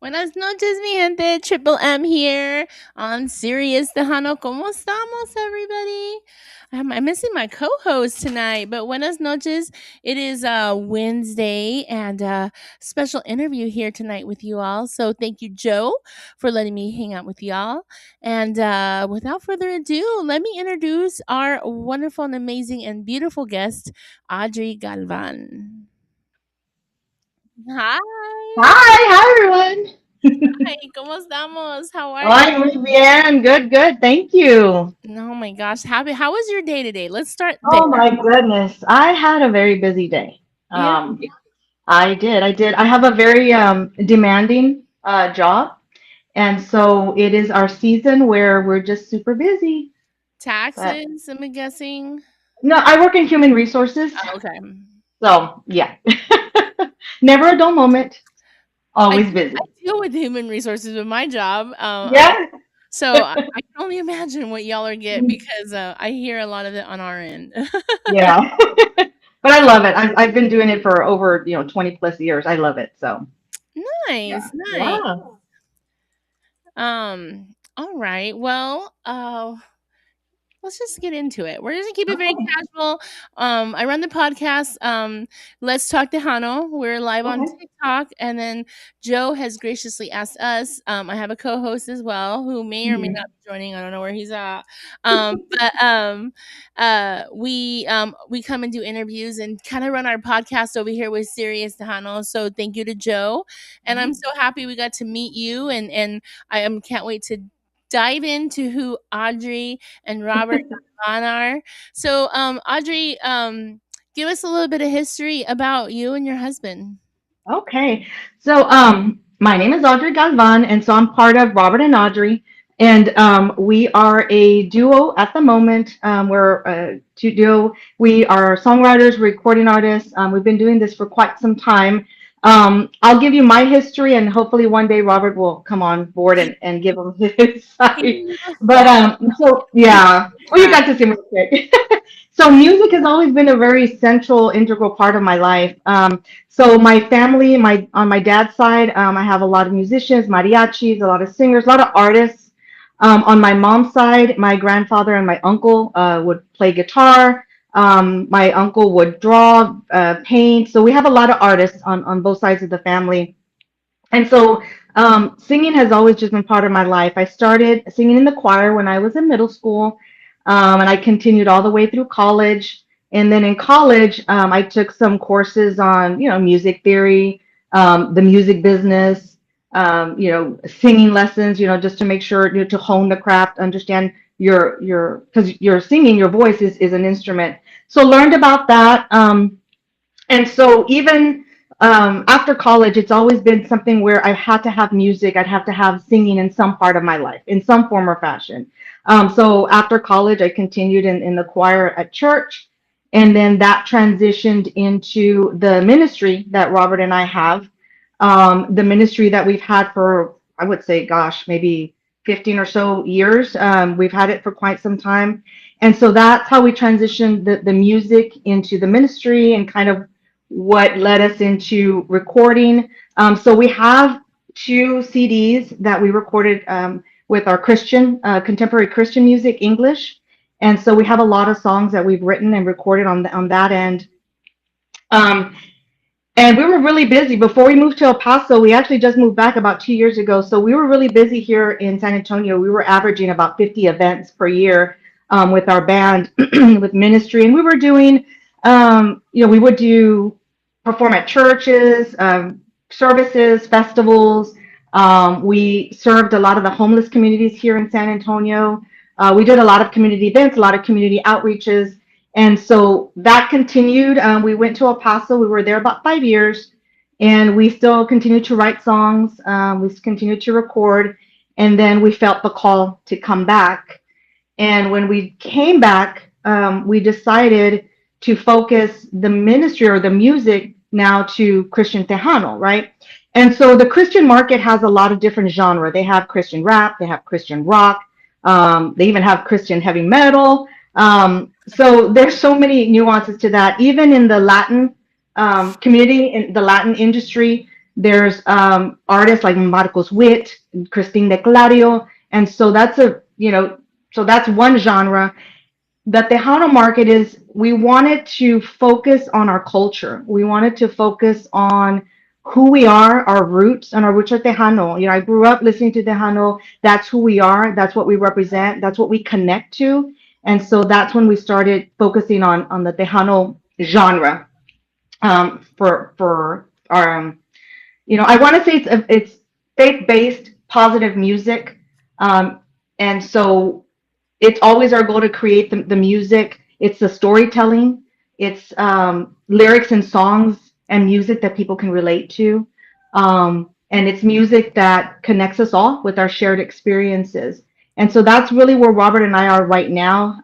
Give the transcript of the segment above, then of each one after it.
Buenas noches, mi gente. Triple M here on Sirius Tejano. ¿Cómo estamos, everybody? I'm missing my co-host tonight, but buenas noches. It is Wednesday and special interview here tonight with you all. So thank you, Joe, for letting me hang out with y'all. And without further ado, let me introduce our wonderful and amazing and beautiful guest, Audrey Galvan. Hi. Hi everyone. Hi, ¿cómo estamos? How are you? Hi, muy bien. Good, good. Thank you. Oh my gosh, how was your day today? Let's start there. Oh my goodness. I had a very busy day. Yeah, Um, I did. I have a very demanding job, and so it is our season where we're just super busy. But taxes, I'm guessing. no, I work in human resources, Oh, okay. so yeah. Never a dull moment. I Always busy. I deal with human resources with my job. Yeah. So I can only imagine what y'all are get because I hear a lot of it on our end. Yeah. But I love it. I've been doing it for over 20 plus years. I love it. So yeah. Nice, nice. Yeah. All right. Well, let's just get into it. We're just gonna keep it very casual. I run the podcast. Let's talk to Hano. We're live on Okay. TikTok, and then Joe has graciously asked us. I have a co-host as well who may or may not Mhm. be joining. I don't know where he's at. But we come and do interviews and kind of run our podcast over here with Sirius Hano. So thank you to Joe, and I'm so happy we got to meet you, and can't wait to dive into who Audrey and Robert are. So, Audrey, give us a little bit of history about you and your husband. Okay. So, my name is Audrey Galvan, and so I'm part of Robert and Audrey, and we are a duo at the moment. We're a duo. We are songwriters, recording artists. We've been doing this for quite some time. I'll give you my history, and hopefully one day Robert will come on board and give him his He side. loves But that. so yeah, well, you Yeah. got to see my quick. So music has always been a very central, integral part of my life. So my family, my on my dad's side, I have a lot of musicians, mariachis, a lot of singers, a lot of artists. On my mom's side, my grandfather and my uncle would play guitar. My uncle would draw, paint. So we have a lot of artists on both sides of the family. And so singing has always just been part of my life. I started singing in the choir when I was in middle school, and I continued all the way through college. And then in college, I took some courses on, music theory, the music business, singing lessons, just to make sure, to hone the craft, understand because you're singing, your voice is an instrument. So learned about that. And so even after college, it's always been something where I had to have music. I'd have to have singing in some part of my life, in some form or fashion. So after college, I continued in the choir at church. And then that transitioned into the ministry that Robert and I have. The ministry that we've had for, I would say, gosh, maybe 15 or so years. We've had it for quite some time. And so that's how we transitioned the music into the ministry and kind of what led us into recording. So we have two CDs that we recorded with our Christian, contemporary Christian music, English. And so we have a lot of songs that we've written and recorded on that end. Um, and we were really busy before we moved to El Paso. We actually just moved back about 2 years ago. So we were really busy here in San Antonio. We were averaging about 50 events per year with our band, with ministry. And we were doing, we would do perform at churches, services, festivals. We served a lot of the homeless communities here in San Antonio. We did a lot of community events, a lot of community outreaches. And so that continued. We went to El Paso. We were there about 5 years, and we still continued to write songs. We continued to record, and then we felt the call to come back. And when we came back, we decided to focus the ministry or the music now to Christian Tejano, right? And so the Christian market has a lot of different genre. They have Christian rap, they have Christian rock, they even have Christian heavy metal. So there's so many nuances to that. Even in the Latin community, in the Latin industry, There's artists like Marcos Witt, Christine de Clario, and so that's a so that's one genre. The Tejano market is, we wanted to focus on our culture. We wanted to focus on who we are, our roots, and our roots are Tejano. I grew up listening to Tejano. That's who we are. That's what we represent. That's what we connect to. And so that's when we started focusing on the Tejano genre, for our I want to say it's faith-based positive music. um, and so it's always our goal to create the music. It's the storytelling. It's lyrics and songs and music that people can relate to. And it's music that connects us all with our shared experiences. And so that's really where Robert and I are right now.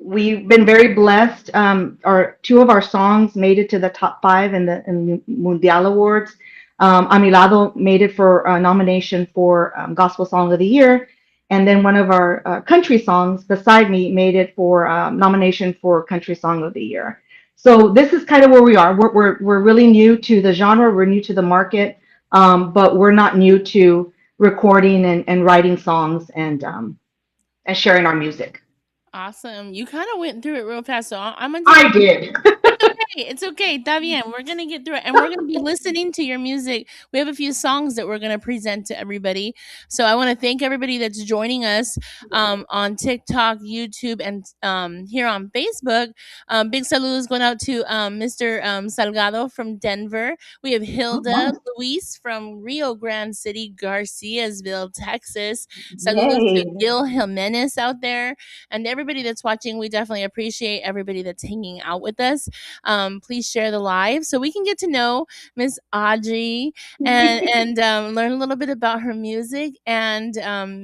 We've been very blessed. Our two of our songs made it to the top five in the Mundial Awards. A Mi Lado made it for a nomination for Gospel Song of the Year, and then one of our country songs, Beside Me, made it for nomination for Country Song of the Year. So this is kind of where we are. We're really new to the genre. We're new to the market, but we're not new to recording and writing songs and sharing our music. Awesome. You kind of went through it real fast, so I'm gonna just I did. it's okay. It's okay. Está bien. We're gonna get through it, and we're gonna be listening to your music. We have a few songs that we're gonna present to everybody. So I want to thank everybody that's joining us on TikTok, YouTube, and here on Facebook. Big saludos going out to Mr. Salgado from Denver. We have Oh, Hilda nice. Luis from Rio Grande City, Garciasville, Texas. Saludos to Yay. Gil Jimenez out there, and everybody that's watching. We definitely appreciate everybody that's hanging out with us. Please share the live so we can get to know Miss Audrey and learn a little bit about her music and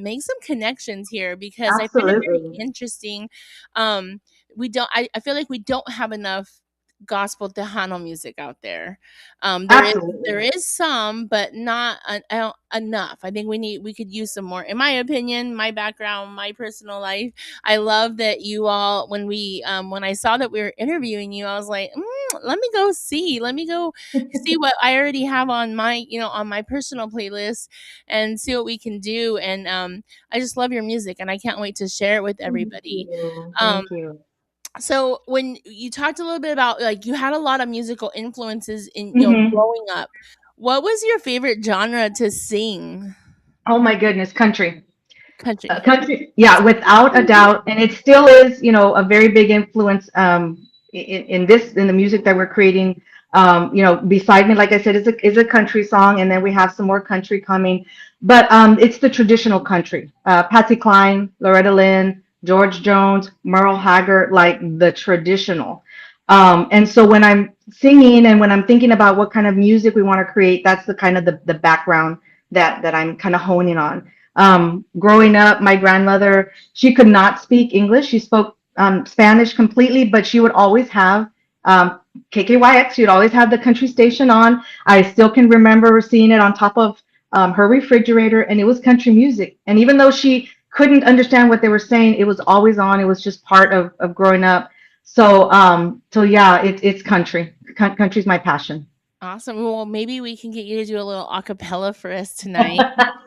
make some connections here because I find it very Absolutely. interesting. Um, I feel like we don't have enough gospel Tejano music out there. There is Absolutely. some, but not enough. I think we could use some more. In my opinion, my background, my personal life, I love that you all when I saw that we were interviewing you, I was like, let me go see what I already have on my on my personal playlist and see what we can do. And I just love your music, and I can't wait to share it with Thank everybody. you. Um, Thank you. so when you talked a little bit about like you had a lot of musical influences in Hmm. growing up, what was your favorite genre to sing? Oh my goodness, country. Country. Country, yeah, without a doubt, and it still is, a very big influence in the music that we're creating. Beside Me, like I said, is a country song, and then we have some more country coming, but it's the traditional country. Patsy Cline, Loretta Lynn, George Jones, Merle Haggard, like the traditional. And so when I'm singing and when I'm thinking about what kind of music we want to create, that's the kind of the background that I'm kind of honing on. Growing up, my grandmother, she could not speak English. She spoke Spanish completely, but she would always have KKYX. She would always have the country station on. I still can remember seeing it on top of her refrigerator, and it was country music. And even though she couldn't understand what they were saying, it was always on. It was just part of growing up. So yeah, it's country. Country's my passion. Awesome. Well, maybe we can get you to do a little acapella for us tonight.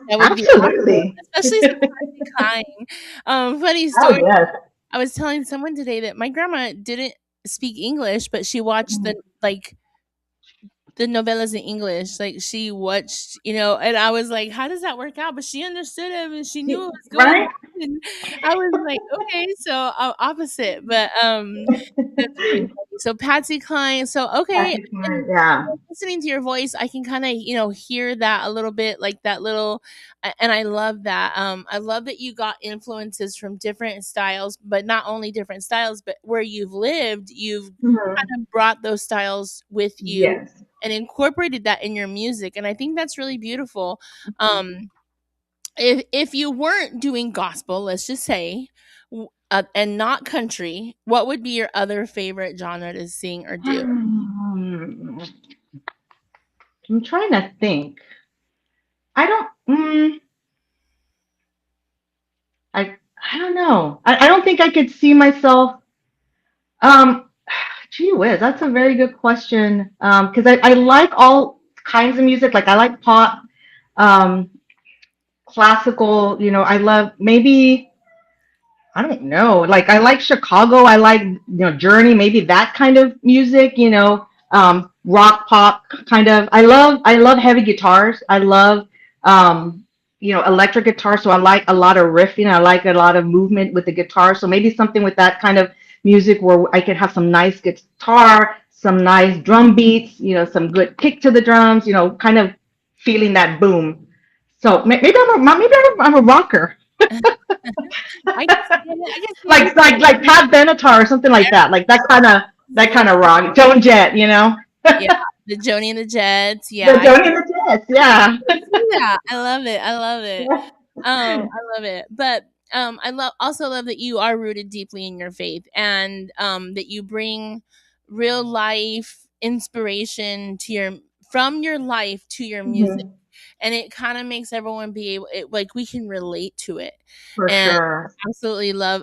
That would be awesome, Absolutely. especially some Patsy Cline. Funny Oh story. yes. I was telling someone today that my grandma didn't speak English, but she watched the novellas in English. Like she watched, and I was like, "How does that work out?" But she understood him and she knew what was going Right? on. And I was like, "Okay, so opposite." But that's really funny. So Patsy Cline. So okay, Patsy Cline, and yeah. listening to your voice, I can kind of hear that a little bit, like that little, and I love that. I love that you got influences from different styles, but not only different styles, but where you've lived, you've Mhm. kind of brought those styles with you Yes. and incorporated that in your music, and I think that's really beautiful. Um, if you weren't doing gospel, let's just say, and not country, what would be your other favorite genre to sing or do? I'm trying to think. I don't. I don't know. I don't think I could see myself. Um, Gee whiz, that's a very good question. Because I like all. kinds of music. Like I like pop, um, classical. I love maybe I don't know. Like I like Chicago. I like Journey. Maybe that kind of music. Rock pop kind of. I love heavy guitars. I love electric guitar. So I like a lot of riffing. I like a lot of movement with the guitar. So maybe something with that kind of music where I could have some nice guitar, some nice drum beats. Some good kick to the drums. Kind of feeling that boom. So maybe I'm a rocker. I can see it. I can see it. like Pat Benatar or something like that. Like that kind of rock. Joan Jett, Yeah, the Joni and the Jets. the Yeah, Joni and the Jets. Yeah. I see that. I love it. I love it. Yeah. I love it. But I also love that you are rooted deeply in your faith, and that you bring real life inspiration to your from your life to your music, Mhm. and it kind of makes everyone be able like we can relate to it. For And sure.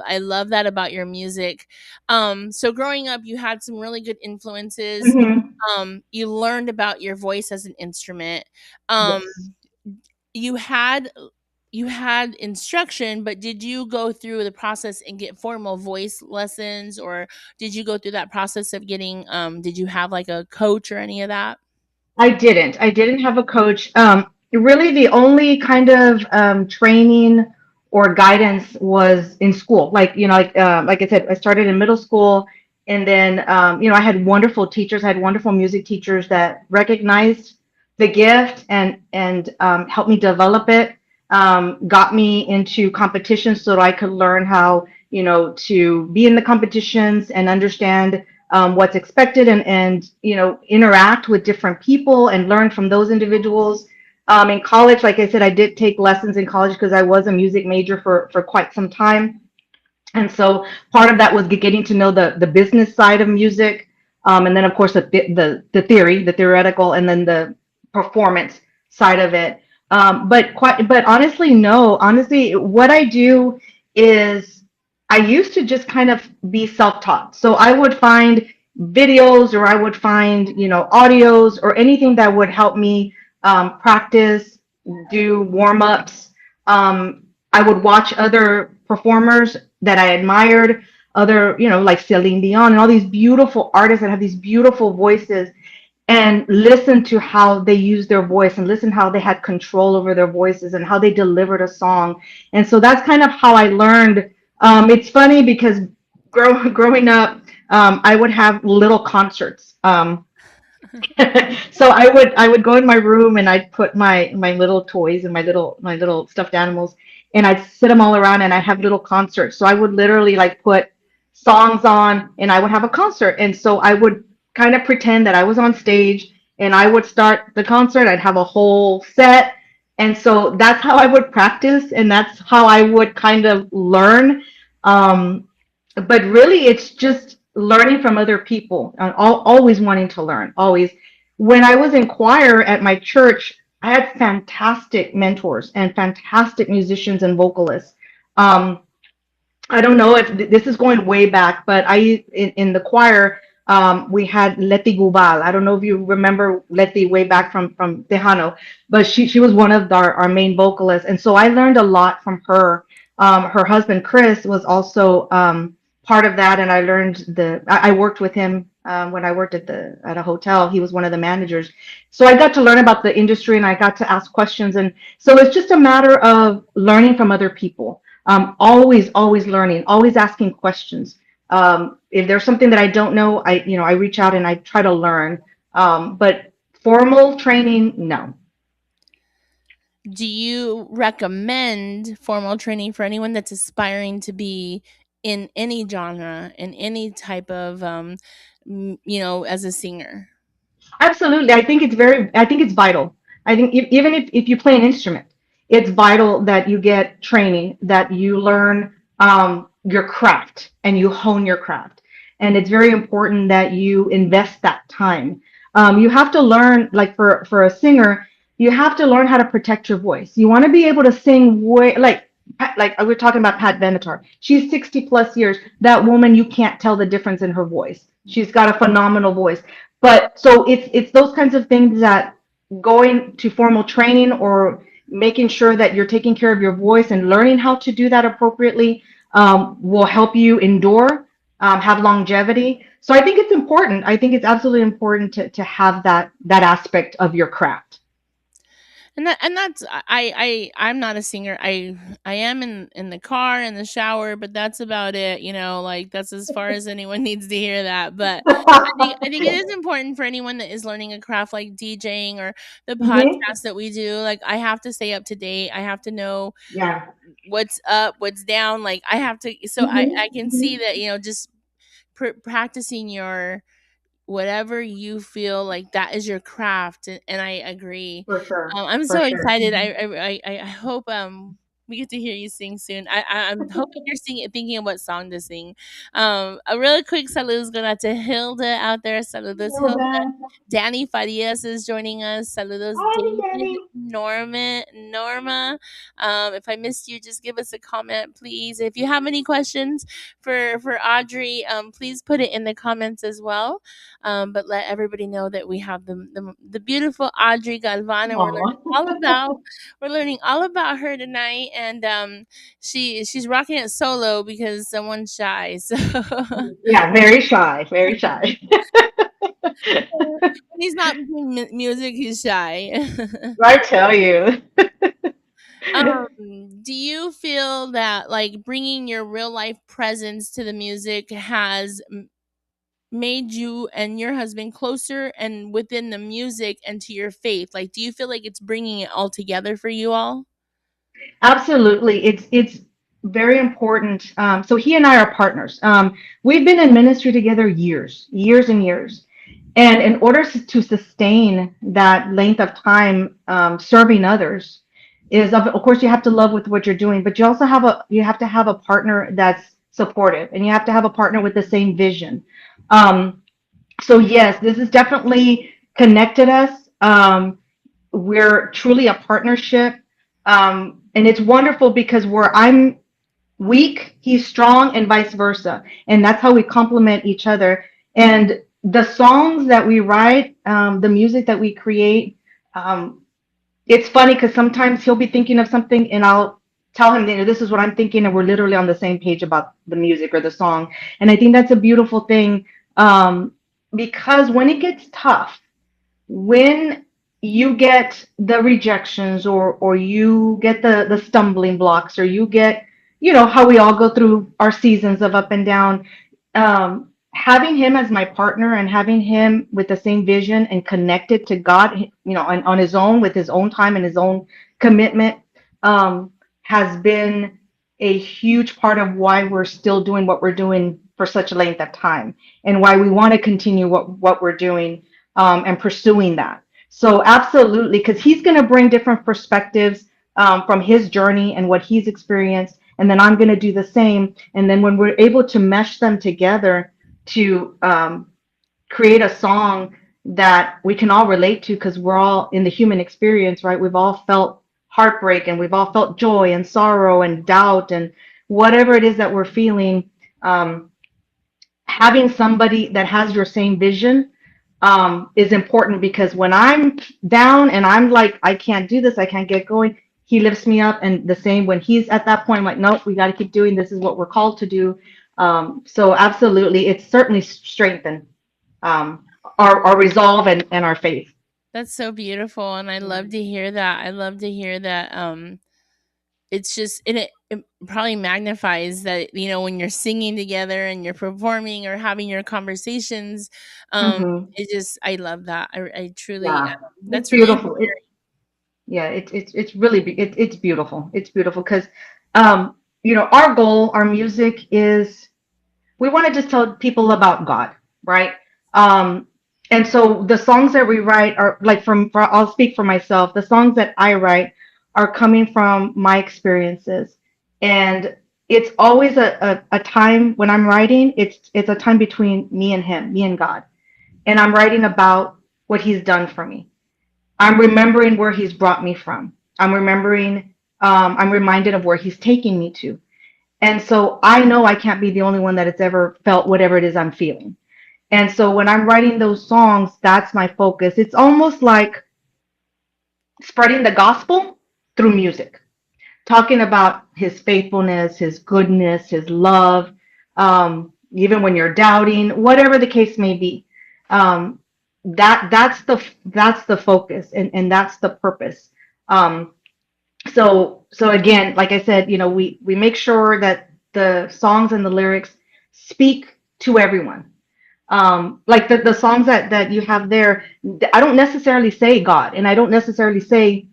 I love that about your music. So growing up you had some really good influences. Hmm. You learned about your voice as an instrument. um Yes. you had you had instruction, but did you go through the process and get formal voice lessons, or did you go through that process of getting did you have like a coach or any of that? I didn't. I didn't have a coach. Really, the only kind of training or guidance was in school. Like I said, I started in middle school, and then I had wonderful teachers. I had wonderful music teachers that recognized the gift and helped me develop it. Got me into competitions so that I could learn how to be in the competitions and understand what's expected and interact with different people and learn from those individuals. In college, like I said, I did take lessons in college because I was a music major for quite some time. And so part of that was getting to know the business side of music, and then of course the theory, the theoretical, and then the performance side of it. But honestly, no. Honestly, what I do is I used to just kind of be self-taught. So I would find videos or I would find audios or anything that would help me practice, do warm-ups. I would watch other performers that I admired, other, like Celine Dion and all these beautiful artists that have these beautiful voices, and listen to how they use their voice and listen how they had control over their voices and how they delivered a song. And so that's kind of how I learned. It's funny because growing up, I would have little concerts. So I would go in my room and I'd put my little toys and my little stuffed animals, and I'd sit them all around and I'd have little concerts. So I would literally like put songs on and I would have a concert. And so I would kind of pretend that I was on stage and I would start the concert. I'd have a whole set. And so that's how I would practice and that's how I would kind of learn. But really it's just learning from other people, always wanting to learn, always. When I was in choir at my church, I had fantastic mentors and fantastic musicians and vocalists. um, I don't know if this is going way back, but in the choir, we had Leti Gubal. I don't know if you remember Leti way back from Tejano, but she was one of our main vocalists, and so I learned a lot from her. Her husband Chris was also part of that, and I worked with him when I worked at a hotel. He was one of the managers, so I got to learn about the industry, and I got to ask questions, and so it's just a matter of learning from other people. Always learning, always asking questions. If there's something that I don't know, I reach out and I try to learn. But formal training, no. Do you recommend formal training for anyone that's aspiring to be in any genre, in any type of, as a singer? Absolutely. I think it's vital. I think even if you play an instrument, it's vital that you get training, that you learn your craft and you hone your craft. And it's very important that you invest that time. You have to learn, like for a singer, you have to learn how to protect your voice. You want to be able to sing way like we are talking about Pat Benatar. She's 60 plus years. That woman, you can't tell the difference in her voice. She's got a phenomenal voice. But so it's those kinds of things that going to formal training or making sure that you're taking care of your voice and learning how to do that appropriately will help you endure, have longevity. So I think it's important. I think it's absolutely important to have that aspect of your craft. And that's I'm not a singer. I am in the car, in the shower, but that's about it, like that's as far as anyone needs to hear that. But I think it is important for anyone that is learning a craft like DJing or the Hmm. podcast that we do. Like I have to stay up to date. I have to know Yeah. what's up, what's down. Like I have to, so I Hmm. can see that, just practicing your whatever you feel like that is your craft, and I agree. For sure. I'm For so sure. excited. I hope we get to hear you sing soon. I'm hoping you're singing, thinking of what song to sing. A really quick saludos going out to Hilda out there. Saludos, Well Hilda. done. Danny Farias is joining us. Saludos, Hi, David, Danny. Norma. If I missed you, just give us a comment, please. If you have any questions for Audrey, please put it in the comments as well. But let everybody know that we have the beautiful Audrey Galvan, and Aw. we're learning all about her tonight. And she's rocking it solo because someone's shy. So Yeah, very shy. Very shy. when he's not playing music, he's shy. I tell you. Do you feel that like bringing your real life presence to the music has made you and your husband closer and within the music and to your faith? Like, do you feel like it's bringing it all together for you all? Absolutely. It's very important. So he and I are partners. We've been in ministry together years, years and years. And in order to sustain that length of time serving others, is of course you have to love with what you're doing, but you have to have a partner that's supportive, and you have to have a partner with the same vision. Um, so yes, this has definitely connected us. We're truly a partnership, and it's wonderful because where I'm weak, he's strong, and vice versa. And that's how we complement each other. And the songs that we write, the music that we create, um, it's funny because sometimes he'll be thinking of something and I'll tell him, this is what I'm thinking, and we're literally on the same page about the music or the song. And I think that's a beautiful thing, because when it gets tough, when you get the rejections, or you get the stumbling blocks, or you get, how we all go through our seasons of up and down, having him as my partner and having him with the same vision and connected to God, on his own, with his own time and his own commitment, um, has been a huge part of why we're still doing what we're doing for such a length of time, and why we want to continue what we're doing, and pursuing that. So absolutely, because he's going to bring different perspectives, from his journey and what he's experienced, and then I'm going to do the same. And then when we're able to mesh them together to create a song that we can all relate to, because we're all in the human experience, right? We've all felt heartbreak, and we've all felt joy and sorrow and doubt, and whatever it is that we're feeling. Having somebody that has your same vision, is important, because when I'm down and I'm like, I can't do this, I can't get going, he lifts me up. And the same when he's at that point, I'm like, nope, we got to keep doing this. Is what we're called to do. So absolutely, it's certainly strengthened, our resolve and our faith. That's so beautiful, and I love to hear that. I love to hear that. It's just, and it probably magnifies that, when you're singing together and you're performing or having your conversations. Hmm. It just, I love that. I truly, Yeah, it's that's really beautiful. Yeah, it's really it's beautiful. It's beautiful because, our goal, our music is, we want to just tell people about God, right? Um, and so the songs that we write are like, I'll speak for myself. The songs that I write are coming from my experiences, and it's always a time when I'm writing. It's a time between me and him, me and God, and I'm writing about what He's done for me. I'm remembering where He's brought me from. I'm remembering. I'm reminded of where He's taking me to. And so I know I can't be the only one that has ever felt whatever it is I'm feeling. And so when I'm writing those songs, that's my focus. It's almost like spreading the gospel through music, talking about his faithfulness, his goodness, his love, even when you're doubting, whatever the case may be. Um, that's the focus, and that's the purpose. Um, so again, like I said, we make sure that the songs and the lyrics speak to everyone. Like the songs that you have there, I don't necessarily say God, and I don't necessarily say,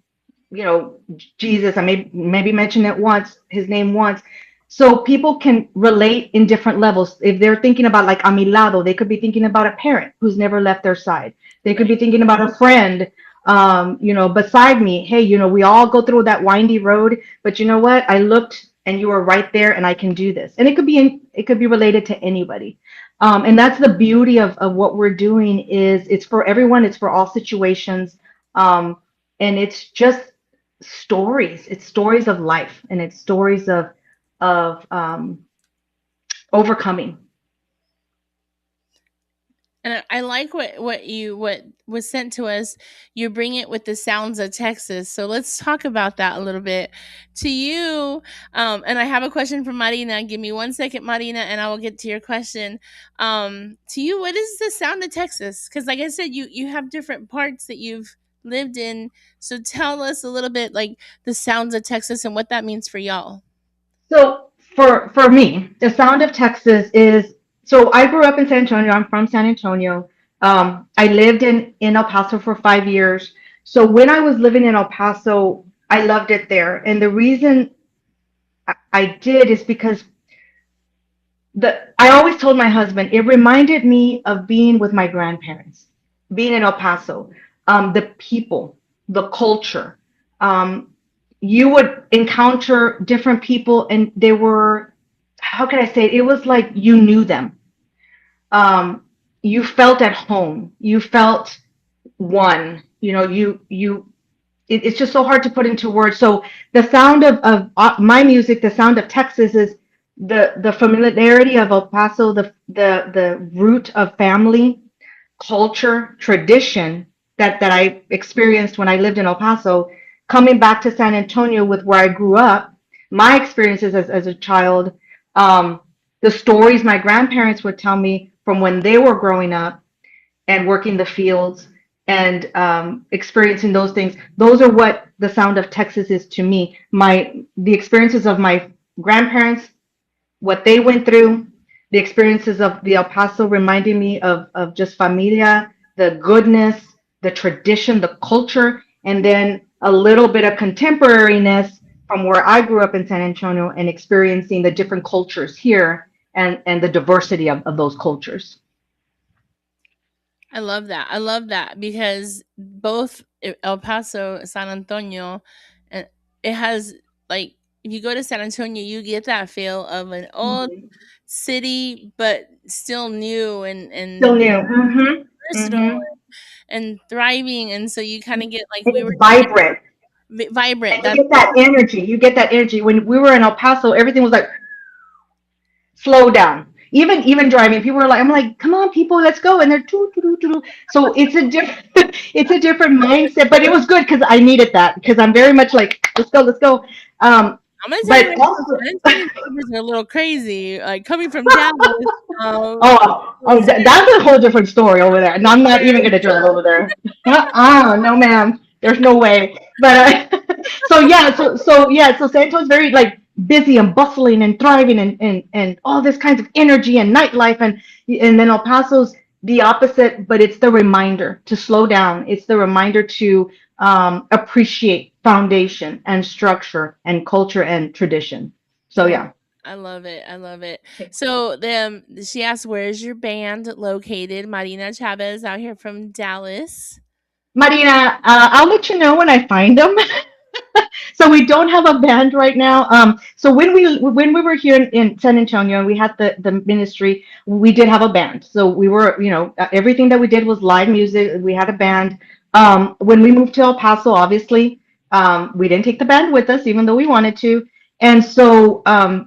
Jesus. I maybe mention it once, his name once, so people can relate in different levels. If they're thinking about like a mi lado, they could be thinking about a parent who's never left their side. They could be Right. thinking about a friend, beside me. Hey, we all go through that windy road, but you know what? I looked and you were right there, and I can do this. And it could be related to anybody. And that's the beauty of what we're doing, is it's for everyone, it's for all situations. And it's just stories. It's stories of life, and it's stories of overcoming. And I like what was sent to us. You bring it with the sounds of Texas. So let's talk about that a little bit. To you, and I have a question for Marina. Give me 1 second, Marina, and I will get to your question. To you, what is the sound of Texas? Because, like I said, you have different parts that you've lived in. So tell us a little bit, like the sounds of Texas and what that means for y'all. So for me, the sound of Texas is, so I grew up in San Antonio. I'm from San Antonio. I lived in El Paso for 5 years. So when I was living in El Paso, I loved it there. And the reason I did is because I always told my husband it reminded me of being with my grandparents, being in El Paso, the people, the culture. Um, you would encounter different people, and they were, how can I say it? It was like you knew them. Um, you felt at home. You felt one. It's just so hard to put into words. So the sound of my music, the sound of Texas, is the familiarity of El Paso, the root of family, culture, tradition that I experienced when I lived in El Paso, coming back to San Antonio with where I grew up, my experiences as a child, um, the stories my grandparents would tell me from when they were growing up and working the fields, and experiencing those things. Those are what the sound of Texas is to me. The experiences of my grandparents, what they went through, the experiences of the El Paso reminding me of just familia, the goodness, the tradition, the culture, and then a little bit of contemporariness from where I grew up in San Antonio, and experiencing the different cultures here, and the diversity of those cultures. I love that. I love that because both El Paso, San Antonio, and it has like if you go to San Antonio, you get that feel of an old Mhm. city, but still new and Still new. versatile Hmm. and thriving, and so you kind of get like we It's were vibrant. vibrant. And you That's get that energy. You get that energy. When we were in El Paso, everything was like, slow down. Even driving, people were like, I'm like, come on, people, let's go. And they're doo, doo, doo, doo, doo. So it's a different it's a different mindset, but it was good because I needed that, because I'm very much like, let's go, let's go. I'm gonna tell you But right now, also, San Antonio drivers are a little crazy. Like coming from Dallas, that's a whole different story over there. And I'm not even gonna drive over there. No, ma'am. There's no way. But so yeah, so San Antonio's very like busy and bustling and thriving, and all this kinds of energy and nightlife, and then El Paso's the opposite, but it's the reminder to slow down. It's the reminder to appreciate foundation and structure and culture and tradition. So I yeah. I love it. I love it. So she asked, "Where's your band located?" Marina Chavez out here from Dallas. Marina, I'll let you know when I find them. So we don't have a band right now. So when we were here in San Antonio and we had the ministry, we did have a band. So we were, everything that we did was live music. We had a band. When we moved to El Paso, obviously, we didn't take the band with us, even though we wanted to. And so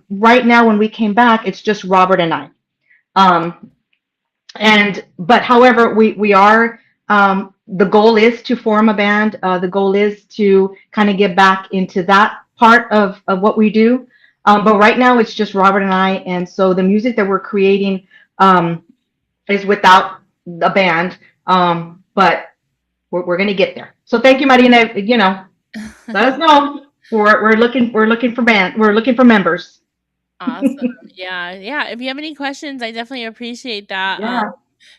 right now, when we came back, it's just Robert and I. Um, but however, we are. The goal is to form a band. The goal is to kind of get back into that part of what we do. But right now it's just Robert and I, and so the music that we're creating um, is without a band. But we're gonna get there. So thank you, Marina. You know, let us know. We're looking for band. We're looking for members. Awesome. Yeah, yeah. If you have any questions, I definitely appreciate that. Yeah.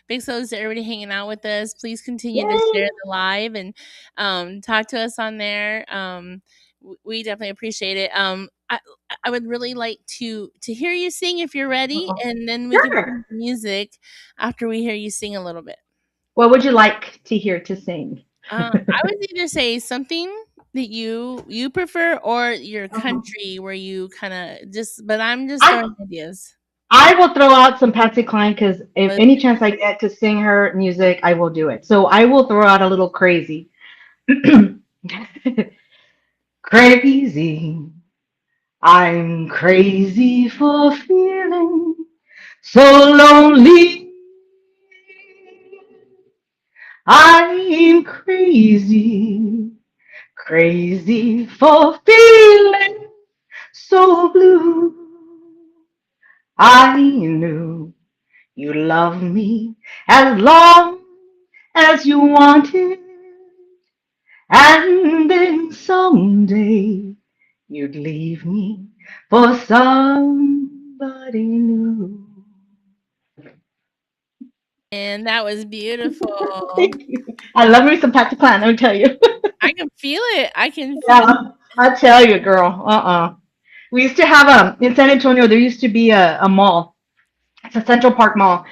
Big salutes to everybody hanging out with us. Please continue to share Yay. the live and talk to us on there. We definitely appreciate it. I would really like to hear you sing if you're ready, Uh-oh. and then we can play Sure. some music after we hear you sing a little bit. What would you like to hear to sing? I would either say something that you prefer or your Uh-huh. country where you kind of just. But I'm just I throwing ideas. I will throw out some Patsy Cline because if Let's any chance I get to sing her music, I will do it. So I will throw out a little crazy. Crazy. I'm crazy for feeling so lonely. I'm crazy, crazy for feeling so blue. I knew you love me as long as you wanted, and then someday you'd leave me for somebody new. And that was beautiful. Thank you. I love me some Patsy Cline, let me tell you. I can feel it. I can feel. Yeah, I tell you, girl. We used to have in San Antonio. There used to be a mall. It's a Central Park Mall,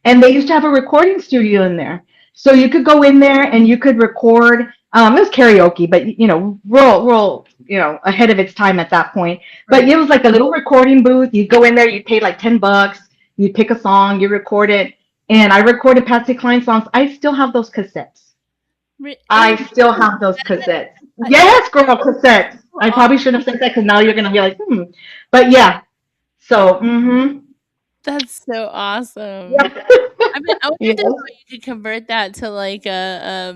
and they used to have a recording studio in there. So you could go in there and you could record. It was karaoke, but you know, real, ahead of its time at that point. But Right. it was like a little recording booth. You go in there, you pay like $10. You pick a song, you record it, and I recorded Patsy Cline songs. I still have those cassettes. And I still have those cassettes. that's Yes, girl, cassettes. so I aw- probably shouldn't have said that because now you're gonna be like, hmm. But yeah, so that's so awesome. yep. I wonder if Yes. there's a way you could convert that to like a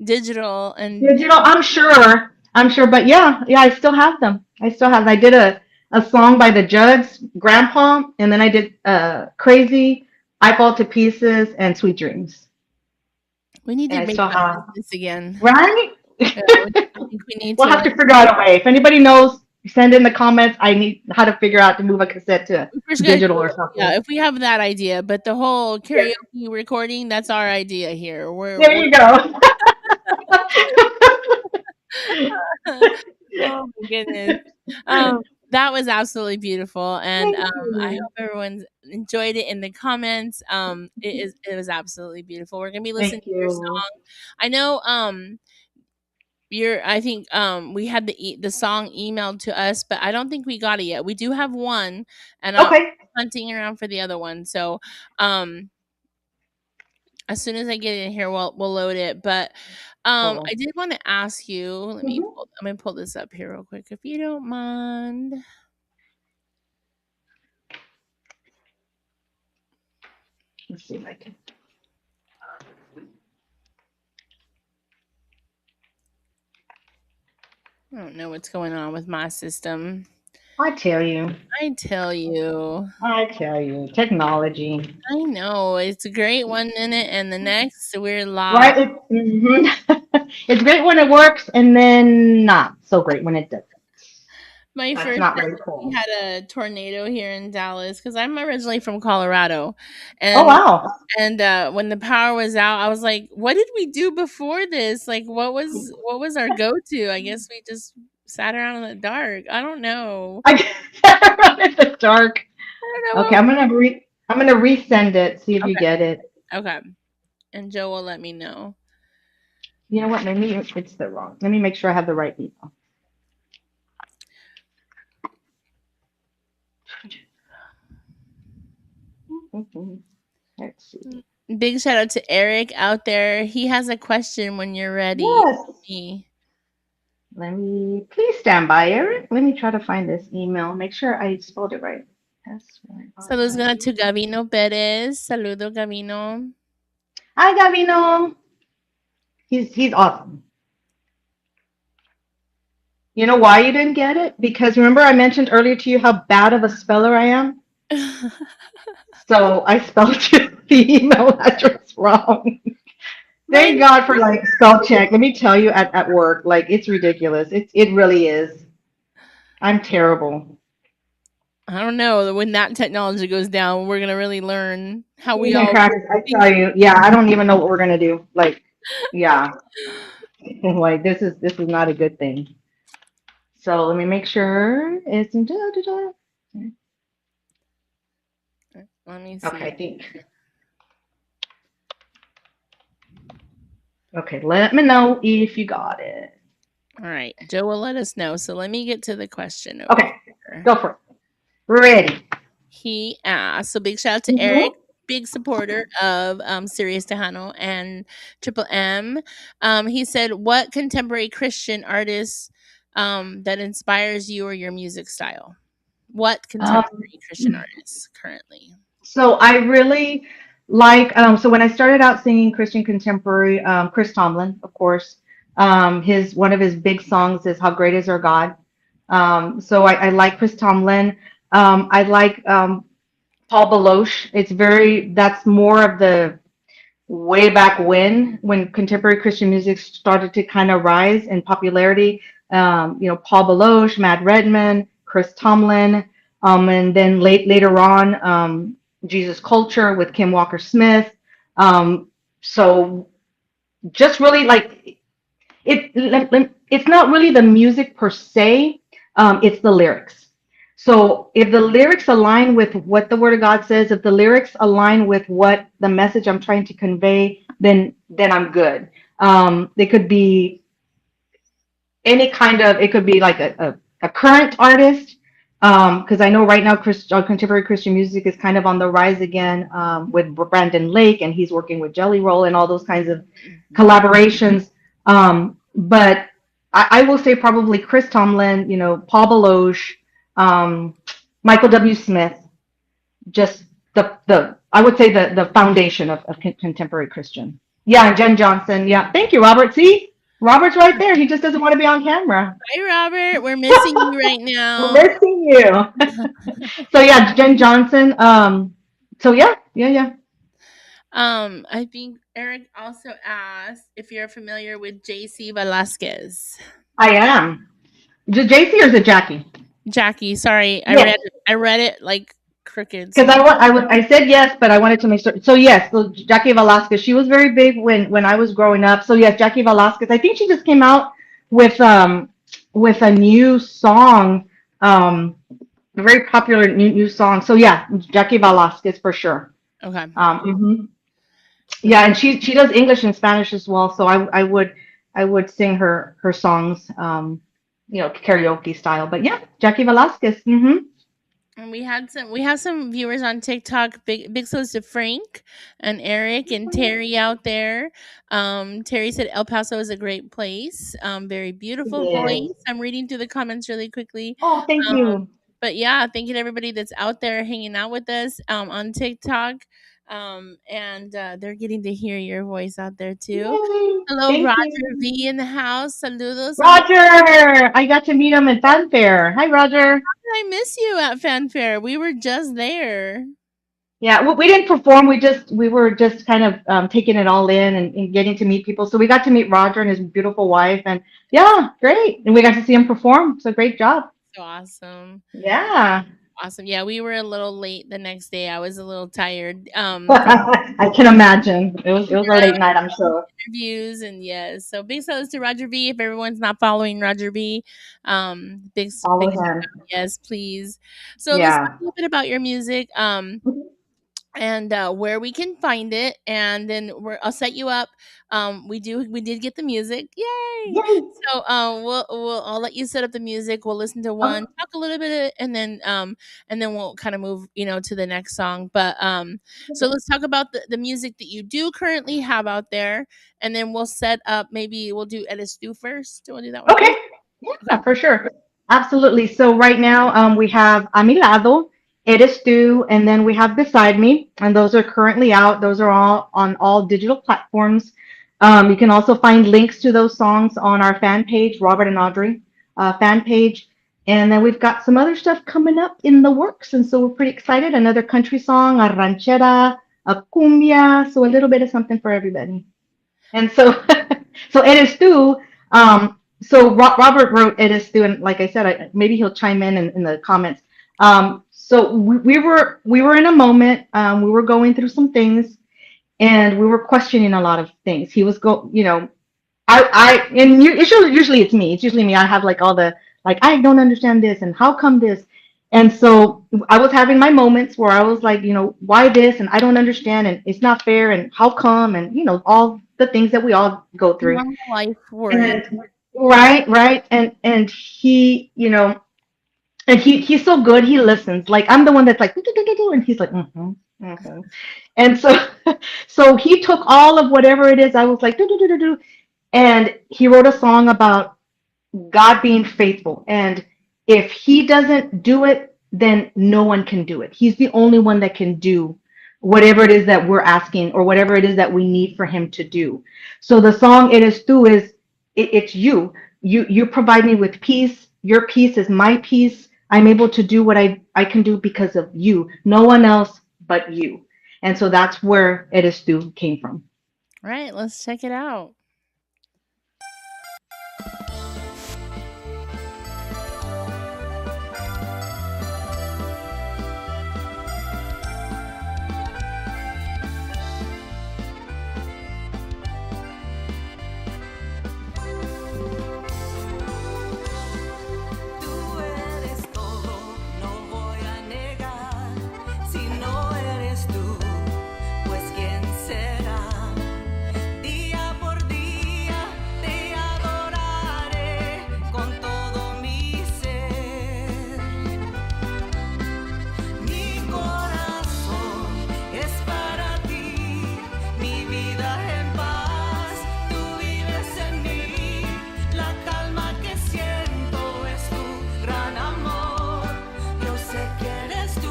digital and Digital, I'm sure, but yeah, I still have them. I still have. I did a song by the Jugs, Grandpa, and then I did Crazy, I Fall to Pieces, and Sweet Dreams, we need and to I make still that have. business again. Right? Yeah, I think we need We'll to have to like figure out a way. If anybody knows, send in the comments. I need how to figure out to move a cassette to we first gotta digital do or it. Yeah, something. if we have that idea, but the whole Yeah. karaoke recording, that's our idea here. There We're you go. oh my goodness. That was absolutely beautiful, and Thank I you. hope everyone's enjoyed it in the comments. It was absolutely beautiful. We're gonna be listening Thank to your you. song. I know you're. I think we had the song emailed to us, but I don't think we got it yet. We do have one, and I'm Okay. hunting around for the other one. So um as soon as I get in here, we'll load it. But Oh. I did want to ask you. Mhm. I'm gonna pull this up here real quick, if you don't mind. Let's see if I can. I don't know what's going on with my system. I tell you. I tell you. I tell you. Technology. I know it's great one minute, and the next we're lost. Right? It's great when it works, and then not so great when it doesn't. My That's first not time very we cool. had a tornado here in Dallas because I'm originally from Colorado, Oh and wow. when the power was out, I was like, "What did we do before this? Like, what was our go to? I guess we just sat around in the dark. I don't know. I can't run in the dark. I don't know Okay, what." I'm gonna resend it. See if you Okay, get it. okay, and Joe will let me know. You know what? Maybe it's the wrong. Let me make sure I have the right email. Let's see. Big shout out to Eric out there. He has a question when you're ready. Yes. Me. Let me please stand by, Eric. Let me try to find this email. Make sure I spelled it right. Saludos gonna SYRI. to Gavino Perez. Saludo Gavino. Hi, Gavino. He's awesome. You know why you didn't get it? Because remember I mentioned earlier to you how bad of a speller I am? So I spelled the email address wrong. Mine, Thank God for like spell check. Let me tell you at work, like it's ridiculous. It really is. I'm terrible. I don't know. When that technology goes down, we're gonna really learn how we Cheese and all crackers, I think. tell you, yeah, I don't even know what we're gonna do. Like, yeah. Like this is not a good thing. So let me make sure it's Let me okay, see. I think okay, let me know if you got it. All right, Joe will let us know. So let me get to the question over Okay, here. go for it. Ready. He asked, so big shout out to Eric, Hmm. big supporter of Sirius Tejano and Triple M. He said, what contemporary Christian artist that inspires you or your music style? What Um, contemporary Christian artists currently? so I really like so when I started out singing Christian contemporary, Chris Tomlin, of course. His one of his big songs is "How Great Is Our God." So I like Chris Tomlin. I like Paul Baloche. It's very that's more of the way back when contemporary Christian music started to kind of rise in popularity. Paul Baloche, Matt Redman, Chris Tomlin, and then later on, Jesus Culture with Kim Walker Smith. So just really like it's not really the music per se, it's the lyrics. So if the lyrics align with what the Word of God says, if the lyrics align with what the message I'm trying to convey, then I'm good. They could be any kind of it could be like a current artist because I know right now contemporary Christian music is kind of on the rise again with Brandon Lake and he's working with Jelly Roll and all those kinds of collaborations. But I will say probably Chris Tomlin, Paul Baloche, um, Michael W. Smith, just the I would say the foundation of contemporary Christian. Yeah, and Jen Johnson. Yeah, thank you, Robert. See, Robert's right there. He just doesn't want to be on camera. Hi, Robert. We're missing you right We're now. missing you. So yeah, Jen Johnson. So yeah, yeah, yeah. I think Eric also asked if you're familiar with JC Velasquez. I am. JC or is it Jackie? Jackie, sorry, Yes. I read it like crooked. Because So I said yes, but I wanted to make sure. So yes, so Jackie Velasquez, she was very big when I was growing up. So yes, Jackie Velasquez. I think she just came out with with a new song, a very popular new song. So yeah, Jackie Velasquez for sure. okay, Mhm. that's Yeah, and she does English and Spanish as well. So I would sing her songs, karaoke style. But yeah, Jackie Velasquez. Hmm. and we have some viewers on TikTok. Big salutes to Frank and Eric and Terry out there. Terry said El Paso is a great place. Very beautiful Yes. voice. I'm reading through the comments really quickly. Oh, thank Um, you. but yeah, thank you to everybody that's out there hanging out with us on TikTok. And they're getting to hear your voice out there too. Yay. Hello, Thank Roger you. V in the house. Saludos, amigo. Roger! I got to meet him at Fanfare. Hi, Roger. I miss you at Fanfare. We were just there. Yeah, we didn't perform. We were just kind of taking it all in and getting to meet people. So we got to meet Roger and his beautiful wife, and yeah, great. And we got to see him perform. So great job. So awesome. Yeah. Awesome. Yeah, we were a little late the next day. I was a little tired from I can imagine. It was a yeah, late night, I'm sure. interviews and yes. So big shout to Roger B. If everyone's not following Roger B, Follow big him. yes, please. So let's talk Yeah. a little bit about your music. And where we can find it, and then I'll set you up. We did get the music, yay! Yay. So I'll let you set up the music. We'll listen to one, Okay. talk a little bit, and then we'll kind of move to the next song. But so let's talk about the music that you do currently have out there, and then we'll set up. Maybe we'll do Edis do first. Do you want to do that one Okay. first? Okay. Yeah, for sure. Absolutely. So right now, we have A Mi Lado, Eres Tú, and then we have Beside Me, and those are currently out. Those are all on all digital platforms. You can also find links to those songs on our fan page, Robert and Audrey fan page. And then we've got some other stuff coming up in the works. And so we're pretty excited. Another country song, a ranchera, a cumbia. So a little bit of something for everybody. And so, so Eres Tú, Robert wrote Eres Tú, and like I said, maybe he'll chime in the comments. So we were in a moment, we were going through some things, and we were questioning a lot of things. He was usually it's me. It's usually me. I have like all the like I don't understand this and how come this, and so I was having my moments where I was like, why this and I don't understand and it's not fair and how come and all the things that we all go through. Normal life worries. And right, and he, and he's so good. He listens. Like I'm the one that's like, and he's like, mm-hmm, mm-hmm. And so, so he took all of whatever it is. I was like, and he wrote a song about God being faithful. And if he doesn't do it, then no one can do it. He's the only one that can do whatever it is that we're asking or whatever it is that we need for him to do. So the song It Is Tú is it's you. You provide me with peace. Your peace is my peace. I'm able to do what I can do because of you. No one else but you. And so that's where It Is Tú came from. Right, let's check it out. Tú eres todo, no voy a negar. Si no eres tú, pues quién será. Día por día te adoraré con todo mi ser. Mi corazón es para ti, mi vida en paz. Tú vives en mí, la calma que siento es tu gran amor. Yo sé que eres tú.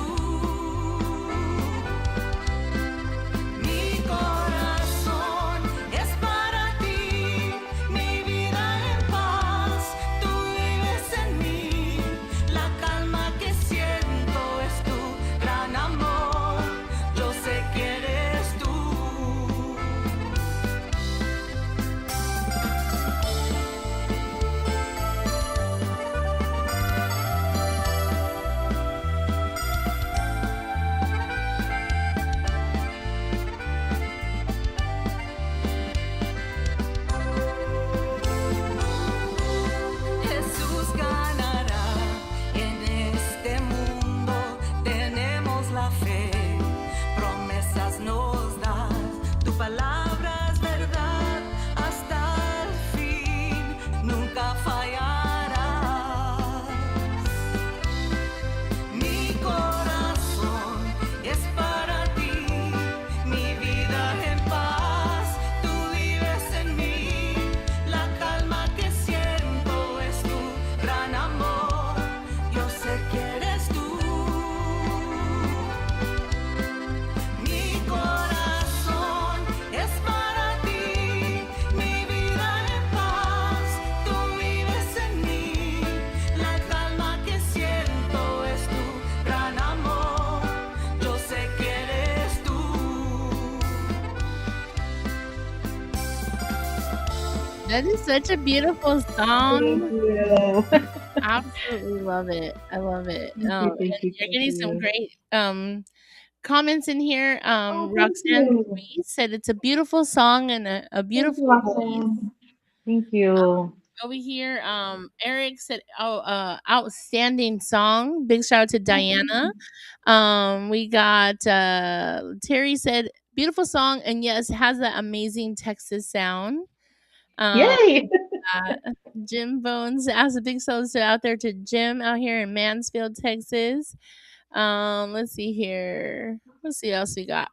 Mi corazón es para ti, mi vida en paz. Tú vives en mí, la calma que siento es tu gran amor. Yo sé que eres tú. Jesús ganará en este mundo. Tenemos la fe, promesas nos das. Tu palabra es verdad hasta el fin, nunca fallarás. Mi corazón es para ti, mi vida en paz. Tú vives en mí, la calma que siento es tu gran amor. Yo sé que eres tú. Mi corazón es para ti, mi vida en paz. Tú vives en mí, la calma que siento es tu gran amor. Yo sé que eres tú. That is such a beautiful Thank song. you. Absolutely love it. I love it. Thank you, And thank you, you're thank getting some you. great comments in here. Oh, thank Roxanne you. Ruiz said it's a beautiful song and a Thank you, beautiful voice. Roxanne. Thank you. Over here, Eric said, "Oh, outstanding song! Big shout out to Diana." We got Terry said, "Beautiful song, and yes, has that amazing Texas sound." Um, Yay! Jim Bones asked a big shout out there to Jim out here in Mansfield, Texas. Let's see here. Let's see what else we got.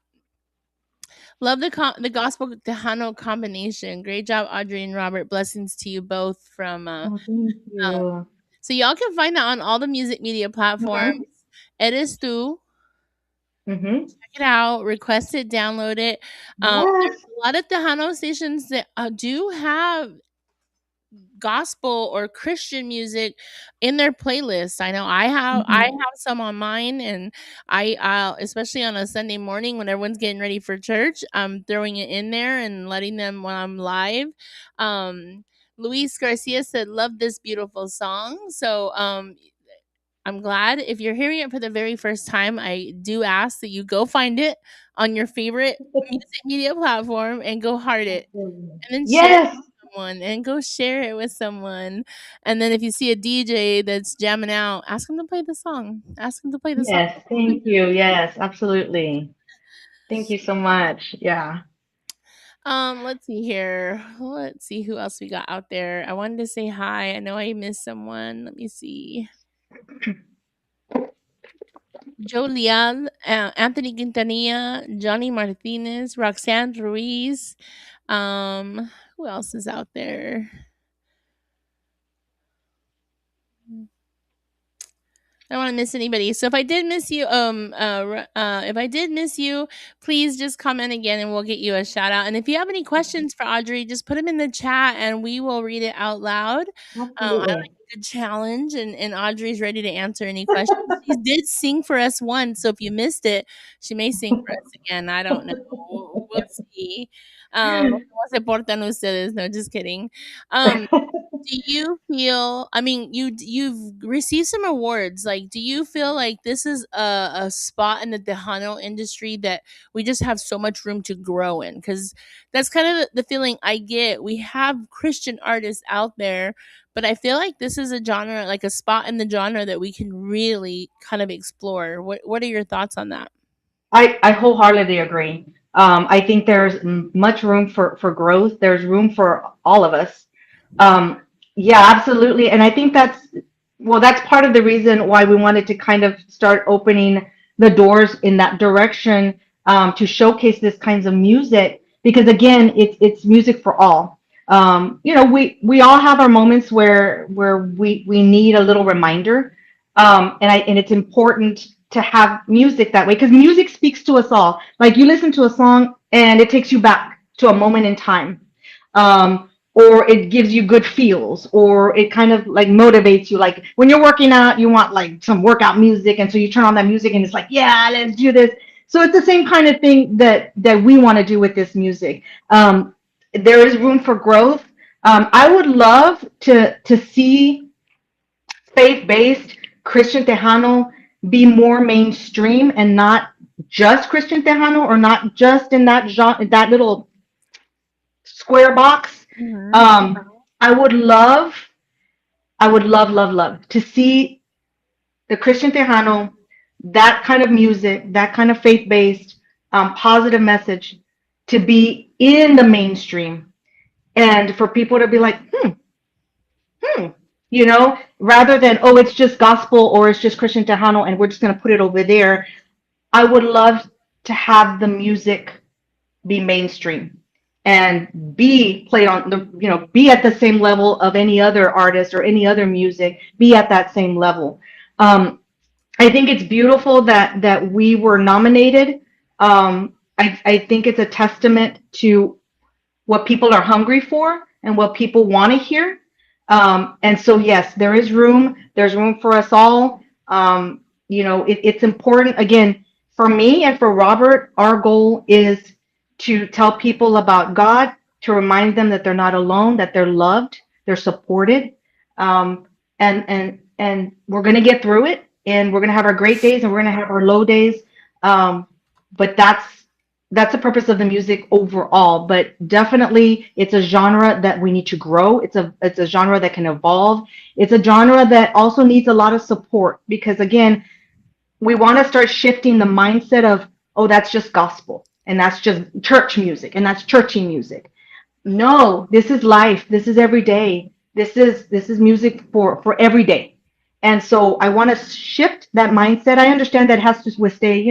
Love the gospel Tejano combination. Great job, Audrey and Robert. Blessings to you both from Oh, thank um, you. so y'all can find that on all the music media platforms. Mhm. Eres tú. Hmm. Check it out, request it, download it. There's Yes. a lot of Tejano stations that do have gospel or Christian music in their playlist. I know I Hmm. have some on mine, and especially on a Sunday morning when everyone's getting ready for church, I'm throwing it in there and letting them when I'm live. Um, Luis Garcia said, "Love this beautiful song." So I'm glad if you're hearing it for the very first time. I do ask that you go find it on your favorite music media platform and go heart it, Absolutely. and then share it Yes. with someone, and go share it with someone. And then if you see a DJ that's jamming out, ask him to play the song. Ask him to play the song. Yes. Thank you. Yes, absolutely. Thank you so much. Yeah. Let's see here. Let's see who else we got out there. I wanted to say hi. I know I missed someone. Let me see. Joe Leal, Anthony Quintanilla, Johnny Martinez, Roxanne Ruiz. Who else is out there? I don't want to miss anybody. So if I did miss you, if I did miss you, please just comment again, and we'll get you a shout out. And if you have any questions for Audrey, just put them in the chat, and we will read it out loud. I like Absolutely. a good challenge, and Audrey's ready to answer any questions. She did sing for us once, so if you missed it, she may sing for us again. I don't know. We'll see. ¿Cómo se portan ustedes? No, just kidding. Um, do you feel, I mean, you've received some awards, like, do you feel like this is a spot in the Tejano industry that we just have so much room to grow in? Because that's kind of the feeling I get. We have Christian artists out there, but I feel like this is a genre, like a spot in the genre that we can really kind of explore. What are your thoughts on that? I wholeheartedly agree. I think there's much room for growth. There's room for all of us. Um, yeah, absolutely. And I think that's part of the reason why we wanted to kind of start opening the doors in that direction, to showcase this kinds of music, because again, it's music for all. We all have our moments where we need a little reminder, and it's important to have music that way, because music speaks to us all. Like, you listen to a song and it takes you back to a moment in time, or it gives you good feels, or it kind of like motivates you. Like when you're working out, you want like some workout music, and so you turn on that music and it's like, yeah, let's do this. So it's the same kind of thing that we want to do with this music. There is room for growth. I would love to see faith-based Christian Tejano be more mainstream, and not just Christian Tejano, or not just in that genre, that little square box. Hmm. Um, I would love, I would love to see the Christian Tejano, that kind of music, that kind of faith-based, positive message, to be in the mainstream, and for people to be like, hmm, rather than, oh, it's just gospel, or it's just Christian Tejano, and we're just going to put it over there. I would love to have the music be mainstream and be played on be at the same level of any other artist or any other music, be at that same level. um, I think it's beautiful that we were nominated. I think it's a testament to what people are hungry for and what people want to hear. And so, yes, there is room. There's room for us all. It's important. Again, for me and for Robert, our goal is to tell people about God, to remind them that they're not alone, that they're loved, they're supported, and we're gonna get through it, and we're gonna have our great days, and we're gonna have our low days. But that's the purpose of the music overall. But definitely, it's a genre that we need to grow. It's a genre that can evolve. It's a genre that also needs a lot of support, because again, we want to start shifting the mindset of, oh, that's just gospel, and that's just church music, and that's churchy music. No, this is life. This is every day. This is music for every day. And so I want to shift that mindset. I understand that has to stay,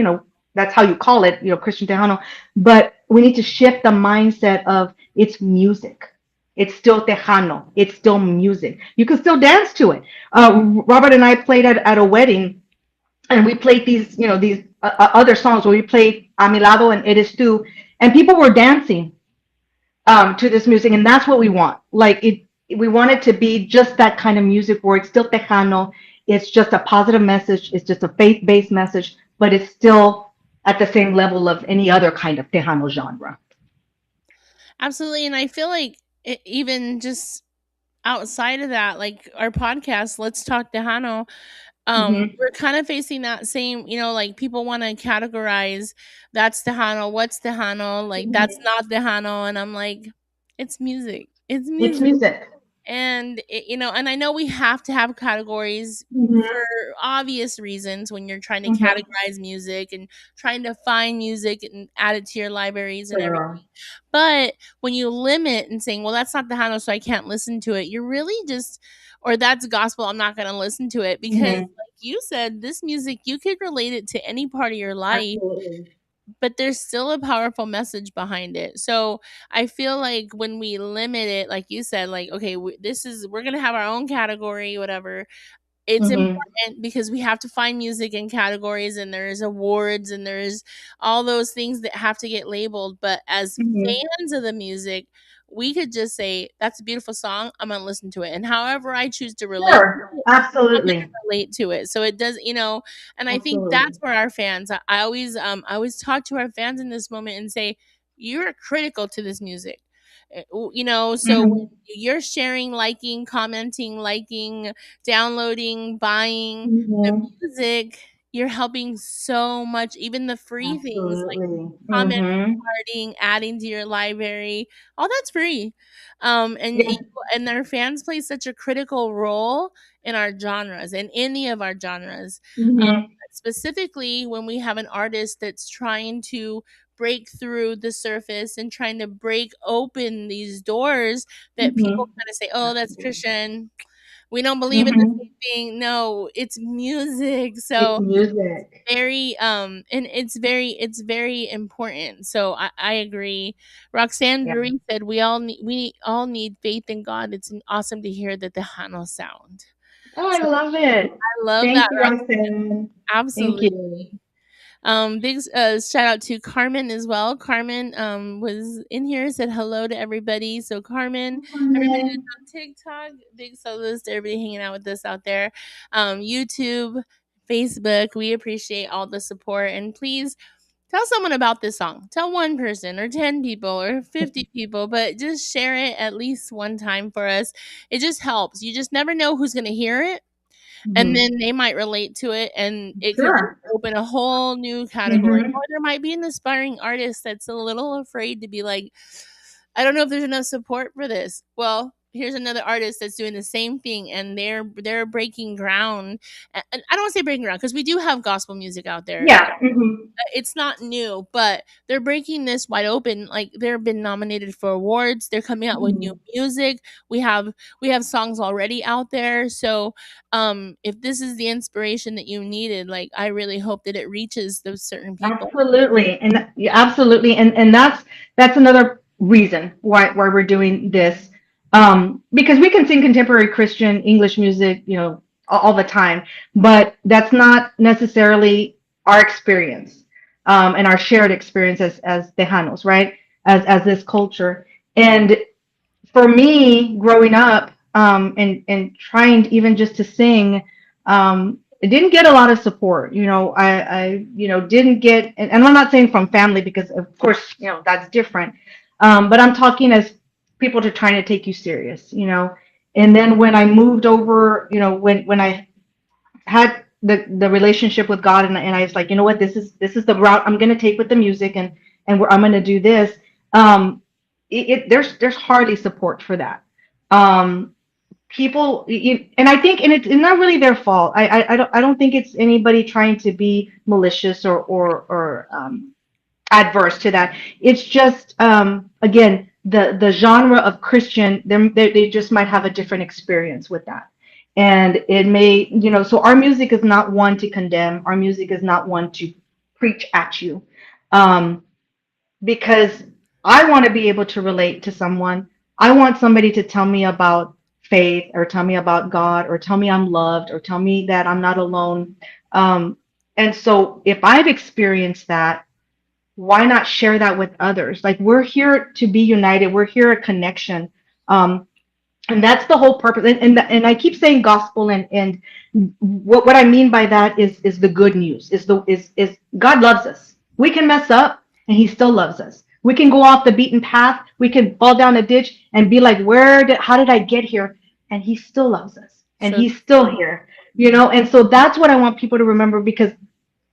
that's how you call it, Christian Tejano. But we need to shift the mindset of, it's music. It's still Tejano. It's still music. You can still dance to it. Robert and I played at a wedding, and we played these other songs where we played A Mi Lado and Eres Tú, and people were dancing to this music, and that's what we want. Like it, we want it to be just that kind of music where it's still Tejano. It's just a positive message. It's just a faith-based message, but it's still at the same level of any other kind of Tejano genre. Absolutely, and I feel like even just outside of that, like our podcast, Let's Talk Tejano, Hmm. we're kind of facing that same, like people want to categorize that's Tejano, what's Tejano, like that's Hmm. not Tejano, and I'm like, it's music, it's It's music. music. And and I know we have to have categories for Hmm. obvious reasons when you're trying to Hmm. categorize music and trying to find music and add it to your libraries and everything. Sure. But when you limit and saying, well, that's not the Hano, so I can't listen to it, you're really just, or that's gospel, I'm not going to listen to it. Because, Hmm. like you said, this music, you could relate it to any part of your life, Absolutely. but there's still a powerful message behind it. So I feel like when we limit it, like you said, like, okay, we're going to have our own category, whatever, it's Hmm. important because we have to find music in categories and there's awards and there's all those things that have to get labeled. But as Hmm. fans of the music, we could just say, that's a beautiful song. I'm going to listen to it. And however I choose to relate Sure. to it, I'm going to Absolutely. relate to it. So it does, and I think Absolutely. that's where our fans, I always talk to our fans in this moment and say, you're critical to this music. So when Hmm. you're sharing, liking, commenting, liking, downloading, buying the Hmm. music, you're helping so much. Even the free things like Absolutely. commenting, Hmm. hearting, adding to your library, all that's free. And Yeah. and their fans play such a critical role in our genres, in any of our genres. Um, Hmm. Specifically, when we have an artist that's trying to break through the surface and trying to break open these doors that people Hmm. kind of say, "Oh, that's Absolutely. Christian. We don't believe in the Hmm. same thing." No, it's music. It's So music. very and it's very important. So I agree. Roxanne Yeah. Drury said we all need faith in God. It's awesome to hear the Tejano sound. Oh, I So love it. I love Thank that, you, Rox. Roxanne. Thank Absolutely. you. Big shout out to Carmen as well. Carmen was in here, said hello to everybody. So Carmen, everybody Carmen. that's on TikTok, big solos to everybody hanging out with us out there. YouTube, Facebook, we appreciate all the support. And please tell someone about this song. Tell one person or 10 people or 50 people, but just share it at least one time for us. It just helps. You just never know who's going to hear it, and Hmm. then they might relate to it and it could just Sure. open a whole new category. Or Hmm. there might be an aspiring artist that's a little afraid to be like, I don't know if there's enough support for this. Well, here's another artist that's doing the same thing and they're breaking ground. And I don't want to say breaking ground because we do have gospel music out there. Yeah. Hmm. It's not new, but they're breaking this wide open. Like they've been nominated for awards. They're coming out with new Hmm. music. We have songs already out there. So if this is the inspiration that you needed, like I really hope that it reaches those certain people. Absolutely, and yeah, absolutely, and that's another reason why we're doing this, because we can sing contemporary Christian English music, all the time, but that's not necessarily our experience, and our shared experience as Tejanos, right? As this culture, and for me growing up, and trying even just to sing, it didn't get a lot of support. I didn't get, and I'm not saying from family because of course that's different, but I'm talking as people to trying to take you serious. And then when I moved over, when I had the relationship with God, and I was like, you know what, this is the route I'm going to take with the music, and I'm going to do this. Um, there's hardly support for that. Um, and I think, and it's not really their fault. I don't think it's anybody trying to be malicious or adverse to that. It's just, again, the genre of Christian, they just might have a different experience with that. And it may, so our music is not one to condemn. Our music is not one to preach at you. Um, because I want to be able to relate to someone. I want somebody to tell me about faith, or tell me about God, or tell me I'm loved, or tell me that I'm not alone. Um, And so if I've experienced that, why not share that with others? Like we're here to be united. We're here a connection. Um, and that's the whole purpose. And I keep saying gospel, and what I mean by that is the good news. Is God loves us. We can mess up and he still loves us. We can go off the beaten path. We can fall down a ditch and be like, how did I get here? And he still loves us. And So he's still here. And so that's what I want people to remember, because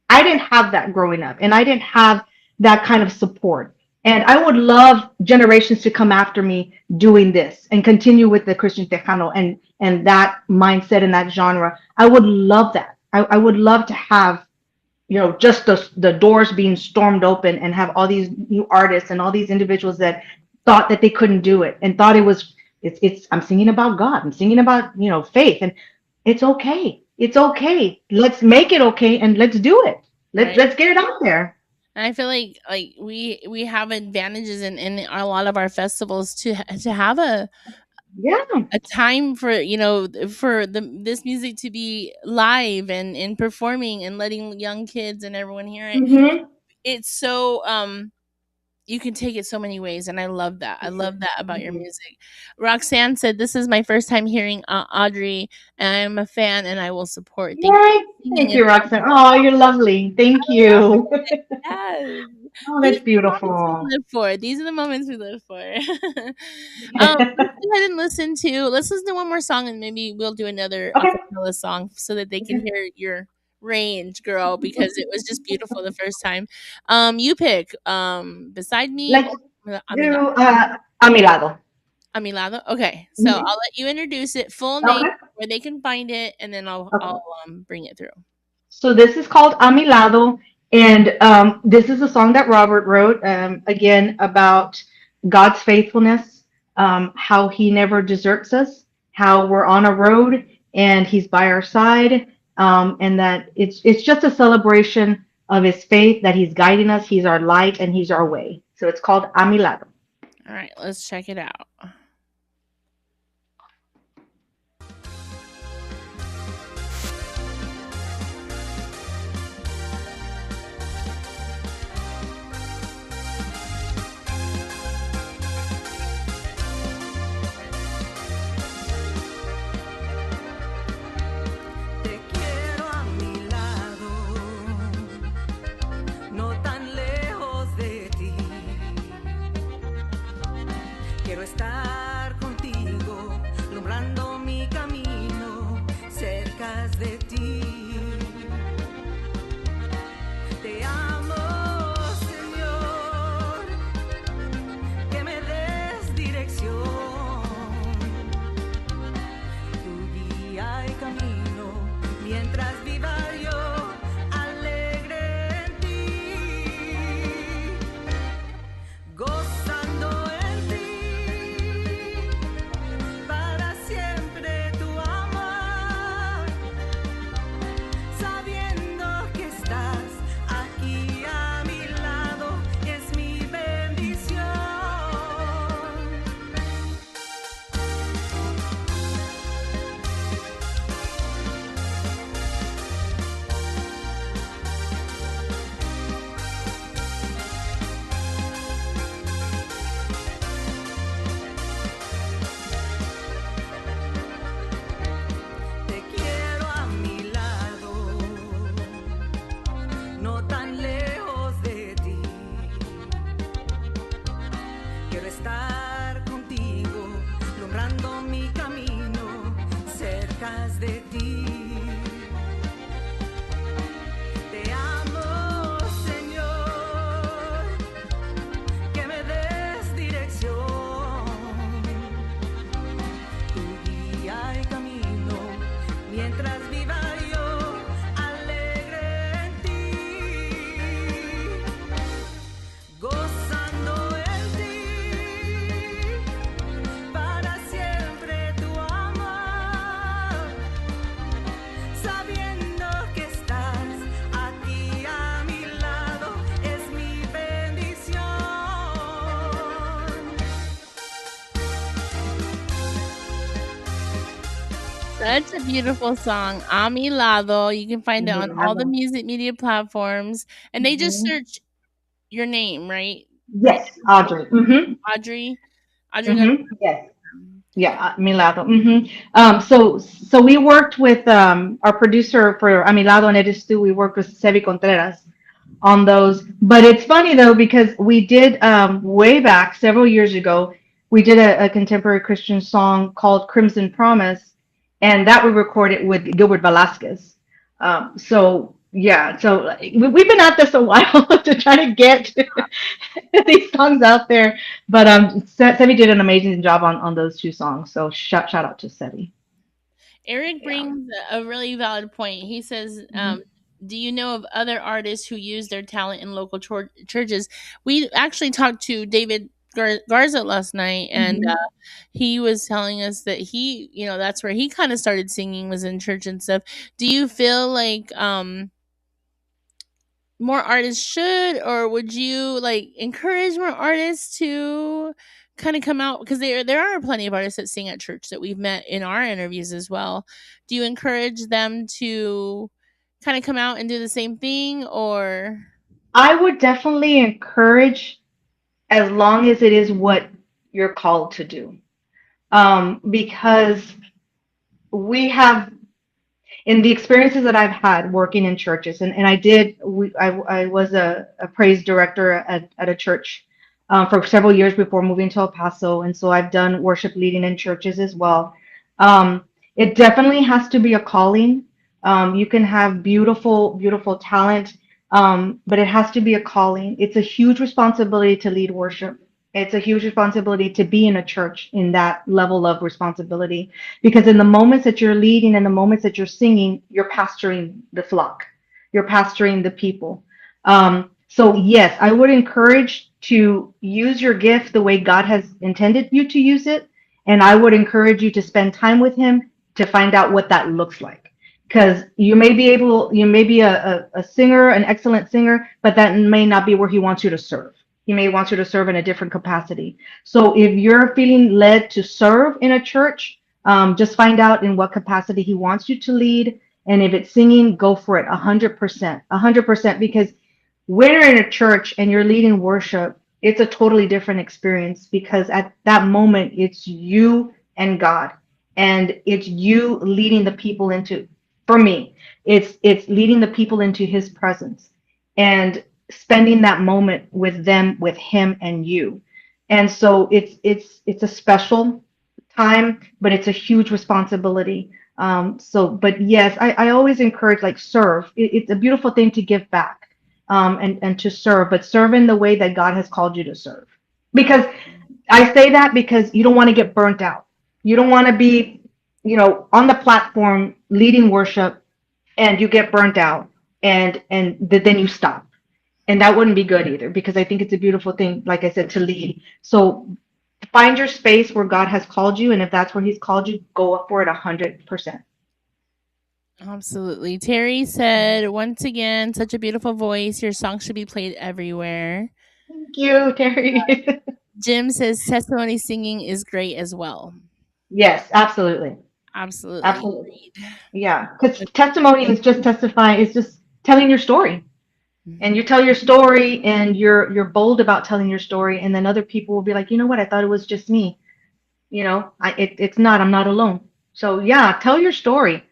I didn't have that growing up, and I didn't have that kind of support. And I would love generations to come after me doing this and continue with the Christian Tejano and that mindset and that genre. I would love that. I would love to have, just the doors being stormed open and have all these new artists and all these individuals that thought that they couldn't do it and thought it's I'm singing about God. I'm singing about, faith, and it's okay. It's okay. Let's make it okay and let's do it. Let's right. let's get it out there. And I feel like we have advantages in a lot of our festivals to have Yeah. a time for for this music to be live and performing and letting young kids and everyone hear it. Mm-hmm. It's so you can take it so many ways, and I love that. I love that about your Mhm. music. Roxanne said, "This is my first time hearing Audrey, and I'm a fan, and I will support. Thank you Yay. for singing Thank and you, Roxanne. Oh, you're lovely. Thank you. yes. Oh, These that's are the moments we beautiful. live for. These are the moments we live for." Let's go ahead and let's listen to one more song, and maybe we'll do another Okay. acapella song so that they can hear your range, girl, because it was just beautiful the first time. You pick Beside Me Let's or A Mi do a mi lado. A mi lado? Okay, so Mhm. I'll let you introduce it, full name, Okay. where they can find it, and then Okay. I'll bring it through. So this is called A Mi Lado, and this is a song that Robert wrote, again, about God's faithfulness, how He never deserts us, how we're on a road and He's by our side, and that it's just a celebration of His faith, that He's guiding us, He's our light, and He's our way. So it's called A Mi Lado. All right, let's check it out. Te quiero a mi lado, no tan lejos de ti. Quiero estar contigo, alumbrando mi camino, cerca de ti. Te amo, Señor, que me des dirección, tu guía y camino, mientras viva yo alegre en ti, gozando en ti, para siempre tu amor, sabiendo que estás aquí a mi lado, es mi bendición. Te quiero a mi lado, no tan lejos de ti. Quiero estar contigo, alumbrando mi camino, cerca de ti. Te amo, Señor, que me des dirección, tu guía y camino, mientras viva yo alegre en ti, gozando en ti, para siempre tu amor, Such a beautiful song. A mi lado. You can find it Mi on all the lado. music media platforms. And they just Mhm. search your name, right? Right? Yes, Audrey. Mm-hmm. Audrey. Audrey Galvan. Mm-hmm. Yes. Yeah, Milado. So we worked with our producer for Amilado and Eres Tú. We worked with Sebi Contreras on those. But it's funny though because we did way back several years ago. We did a contemporary Christian song called Crimson Promise, and that we recorded with Gilbert Velasquez. So yeah, so we've been at this a while to try to get these songs out there. But Sebi did an amazing job on those two songs. So shout out to Sebi. Eric Yeah. brings a really valid point. He says, Mhm. do you know of other artists who use their talent in local churches? We actually talked to David Garza last night, and Mhm. he was telling us that that's where he kind of started singing was in church and stuff. Do you feel like more artists should, or would you like encourage more artists to kind of come out, because there are plenty of artists that sing at church that we've met in our interviews as well. Do you encourage them to kind of come out and do the same thing, or I would definitely encourage as long as it is what you're called to do. Because we have in the experiences that I've had working in churches, and I was a praise director at a church for several years before moving to El Paso, and so I've done worship leading in churches as well. Um, it definitely has to be a calling. You can have beautiful talent, but it has to be a calling. It's a huge responsibility to lead worship. It's a huge responsibility to be in a church in that level of responsibility because in the moments that you're leading and the moments that you're singing, you're pastoring the flock, you're pastoring the people. So yes, I would encourage to use your gift the way God has intended you to use it, and I would encourage you to spend time with Him to find out what that looks like. Because you may be a singer, an excellent singer, but that may not be where He wants you to serve. He may want you to serve in a different capacity. So if you're feeling led to serve in a church, just find out in what capacity he wants you to lead. And if it's singing, go for it 100%. 100%. Because when you're in a church and you're leading worship, it's a totally different experience because at that moment, it's you and God. And it's you leading the people into, for me, it's leading the people into his presence and spending that moment with them, with him and you. And so it's a special time, but it's a huge responsibility. But yes, I always encourage like serve. It's a beautiful thing to give back and to serve, but serve in the way that God has called you to serve. Because I say that because you don't want to get burnt out. You don't want to be, on the platform leading worship and you get burnt out and then you stop. And that wouldn't be good either because I think it's a beautiful thing, like I said, to lead. So find your space where God has called you, and if that's where He's called you, go up for it 100%. absolutely. Terry said, once again, such a beautiful voice. Your song should be played everywhere. Thank you, Terry. Jim says testimony singing is great as well. Yes, absolutely, Absolutely absolutely, agreed. yeah. Because testimony is just testifying, it's just telling your story, and Mhm. you tell your story, and you're bold about telling your story, and then other people will be like, you know what, I thought it was just me. It's not. I'm not alone. So yeah, tell your story.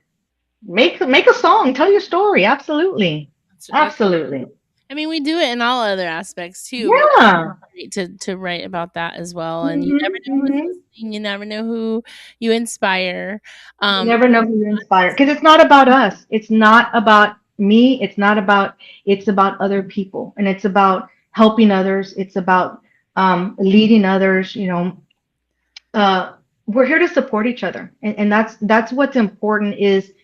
Make a song. Tell your story. Absolutely, That's absolutely. I mean, we do it in all other aspects too, but Yeah. great to write about that as well. And you never Mhm. know who's Mhm. listening. You never know who you inspire. You Um, never know who you're inspired because it's not about us. It's not about me. It's about other people and it's about helping others. It's about leading others. Uh, we're here to support each other. And that's what's important is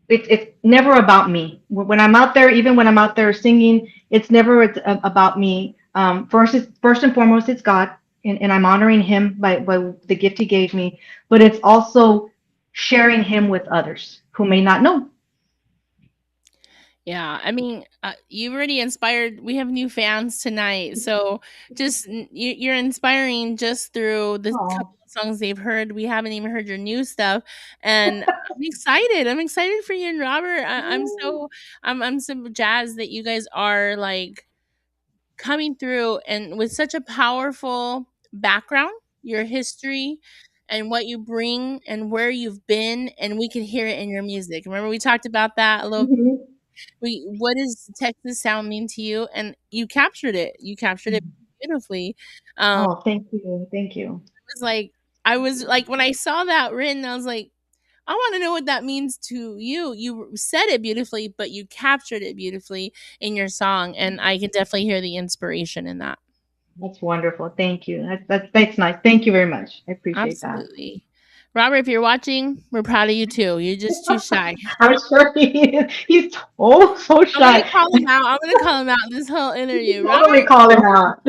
it's never about me. When I'm out there, even when I'm out there singing, it's never about me. First and foremost, it's God, and I'm honoring Him by the gift He gave me. But it's also sharing Him with others who may not know. yeah, I mean, you've already inspired. We have new fans tonight, so just you're inspiring just through the Oh, couple of songs they've heard. We haven't even heard your new stuff, and I'm excited. I'm excited for you and Robert. I'm so jazzed that you guys are like coming through and with such a powerful background, your history, and what you bring and where you've been, and we can hear it in your music. Remember, we talked about that a little. Mhm. What does Texas sound mean to you? And you captured it. You captured it beautifully. Oh, thank you. Thank you. Was like I was like when I saw that written, I was like, I want to know what that means to you. You said it beautifully, but you captured it beautifully in your song, and I can definitely hear the inspiration in that. That's wonderful. Thank you. That's nice. Thank you very much. I appreciate that. Absolutely. Robert, if you're watching, we're proud of you too. You're just too shy. I'm sure he is. He's so I'm gonna shy. call him out. I'm gonna call him out this whole interview. Totally Robert, call him out.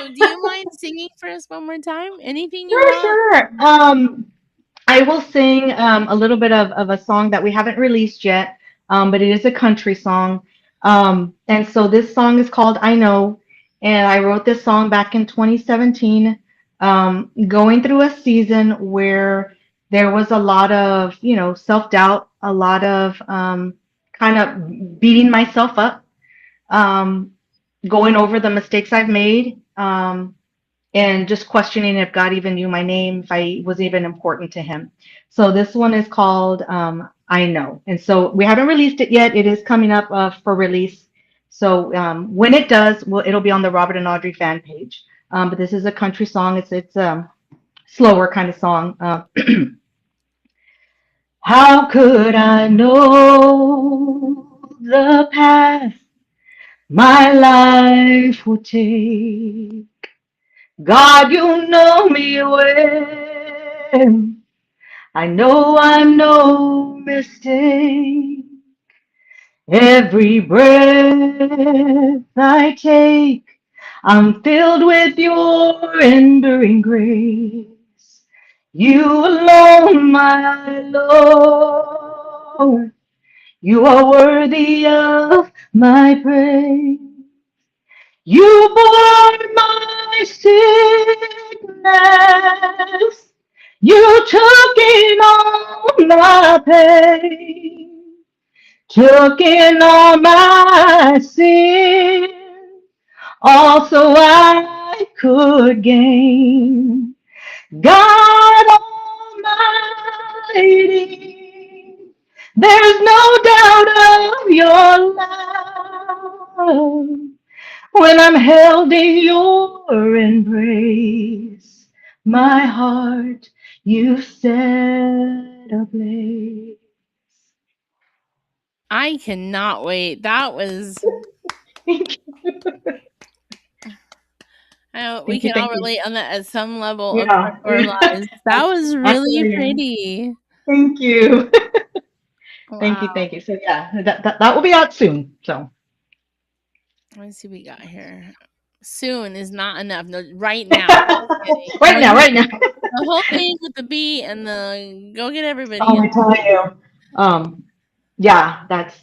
do you mind singing for us one more time? Anything you Sure, want? sure. I will sing a little bit of a song that we haven't released yet, but it is a country song. And so this song is called I Know, and I wrote this song back in 2017, going through a season where there was a lot of, self-doubt, a lot of kind of beating myself up, um, going over the mistakes I've made. And just questioning if God even knew my name, if I was even important to him. So this one is called I Know. And so we haven't released it yet. It is coming up for release. So when it does, it'll be on the Robert and Audrey fan page. But this is a country song. It's slower kind of song. How could I know the path my life would take? God, you know me well. I know I'm no mistake. Every breath I take, I'm filled with your enduring grace. You alone, my Lord, you are worthy of my praise. You bore my sickness. You took in all my pain. Took in all my sin. Also I could gain. God Almighty, there's no doubt of your love when I'm held in your embrace. My heart you set ablaze. I cannot wait. That was Thank you. we Thank you. can all Thank you. relate on that at some level of Yeah. our lives. That was I really feel you. pretty. Thank you. Thank you. Wow. Thank you. So yeah, that will be out soon. So Let me see what we got here. Soon is not enough. No, right now. Just kidding. right now, right now. The whole thing with the beat and the go get everybody Oh, in. I tell you. Um, yeah, that's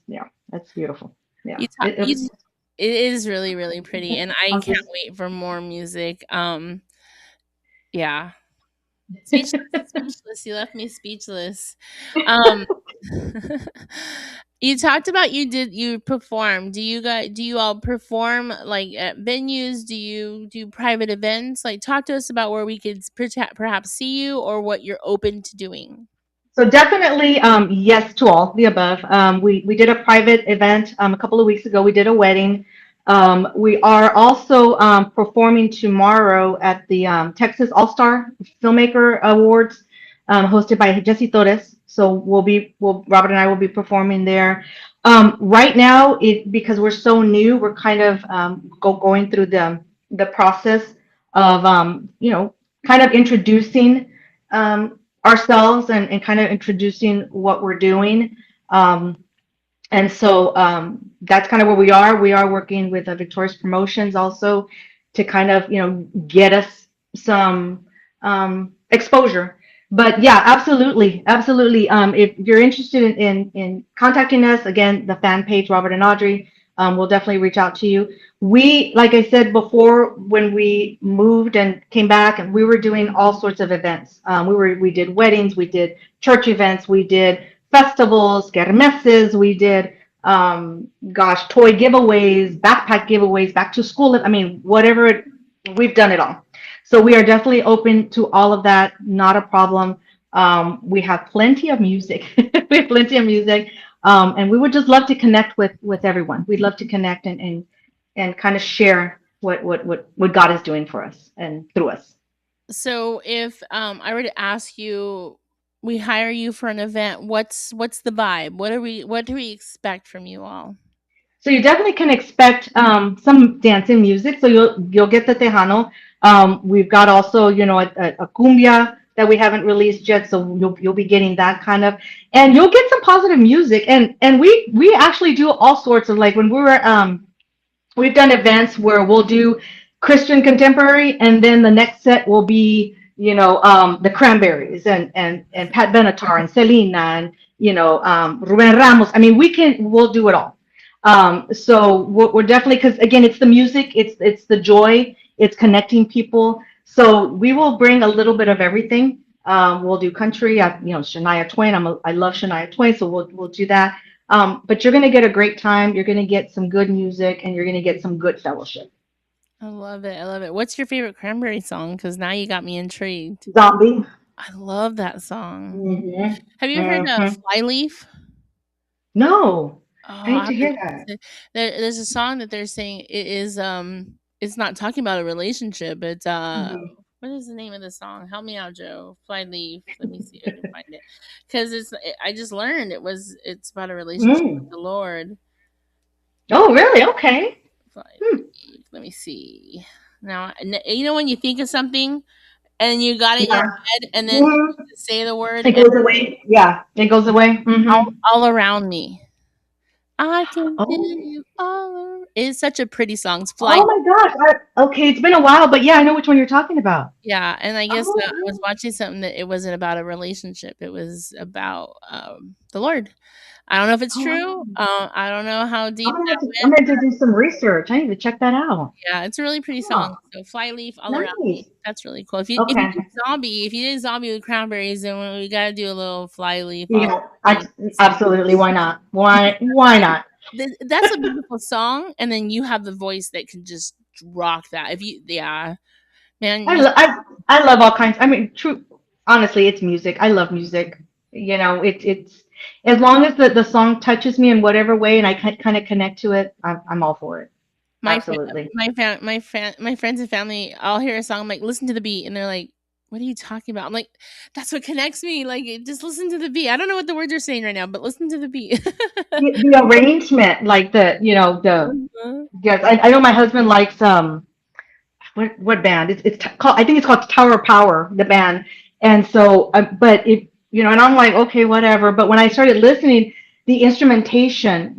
yeah, that's beautiful. Yeah. You talk, it is really really pretty, and I I'm can't just wait for more music. Yeah, speechless, speechless. You left me speechless. Um, you talked about you perform. Do you all perform like at venues? Do you do private events? Like talk to us about where we could perhaps see you or what you're open to doing. So definitely, yes to all the above. We did a private event a couple of weeks ago. We did a wedding. We are also performing tomorrow at the Texas All Star Filmmaker Awards, hosted by Jesse Torres. So Robert and I will be performing there. Right now, because we're so new, we're kind of going through the process of kind of introducing. Ourselves and kind of introducing what we're doing. And so that's kind of where we are. We are working with Victorious Promotions also to kind of, get us some exposure. But yeah, absolutely, absolutely. If you're interested in contacting us, again, the fan page, Robert and Audrey, we'll definitely reach out to you. We, like I said before, when we moved and came back, and we were doing all sorts of events. We did weddings, we did church events, we did festivals, kermeses, we did toy giveaways, backpack giveaways, back to school. I mean, whatever. We've done it all. So we are definitely open to all of that. Not a problem. We have plenty of music. We have plenty of music, and we would just love to connect with everyone. We'd love to connect and kind of share what God is doing for us and through us. So if I were to ask you, we hire you for an event, what's the vibe? What do we expect from you all? So you definitely can expect some dancing music. So you'll get the Tejano. We've got also a cumbia that we haven't released yet. So you'll be getting that kind of, and you'll get some positive music. And we actually do all sorts of, like, when we were we've done events where we'll do Christian contemporary, and then the next set will be, the Cranberries and Pat Benatar and Selena and Ruben Ramos. I mean, we'll do it all. So we're definitely, because again, it's the music, it's the joy, it's connecting people. So we will bring a little bit of everything. We'll do country, Shania Twain. I love Shania Twain, so we'll do that. But you're going to get a great time. You're going to get some good music, and you're going to get some good fellowship. I love it. I love it. What's your favorite Cranberry song? Because now you got me intrigued. Zombie. I love that song. Hmm. Have you heard Hmm. Flyleaf? No, Oh, I I need have to to hear that. there's a song that they're saying it is it's not talking about a relationship. It's Hmm. what is the name of the song? Help me out, Joe. Flyleaf. Let me see if I can find it. Because I just learned it's about a relationship with Mm. the Lord. Oh, really? Okay. Hmm. Flyleaf. Let me see. Now, you know when you think of something and you got it in your Yeah. head, and then Hmm. you say the word It and goes away. Yeah, it goes away. all, Hmm. all around me. I can feel Oh. you it's such a pretty song. It's Fly. Oh my gosh. Okay, it's been a while, but yeah, I know which one you're talking about. Yeah, and I guess, I was Oh. watching something that it wasn't about a relationship, it was about, the Lord. I don't know if it's Oh, true, wow. I don't know how deep that I'm went. gonna have to do some research. I need to check that out. Yeah, it's a really pretty Huh. song, so Flyleaf All Around Me, Nice. that's really cool. If you Okay. did Zombie with Cranberries, then we gotta do a little Flyleaf All Yeah. Around Me. Absolutely. Why not? Why not? That's a beautiful song, and then you have the voice that can just rock that. If you yeah, man, I, you lo- I I love all kinds. I mean, true. Honestly, it's music. I love music. It's as long as the song touches me in whatever way, and I kind of connect to it. I'm all for it. My fa Absolutely. my friends and family, I'll hear a song, I'm like, "Listen to the beat," and they're like, "What are you talking about?" I'm like, "That's what connects me, like, just listen to the beat. I don't know what the words are saying right now, but listen to the beat." The arrangement, like the Mhm. yes, I know my husband likes what band? Called, I think it's called Tower Power, the band. And so, but and I'm like, okay, whatever. But when I started listening, the instrumentation,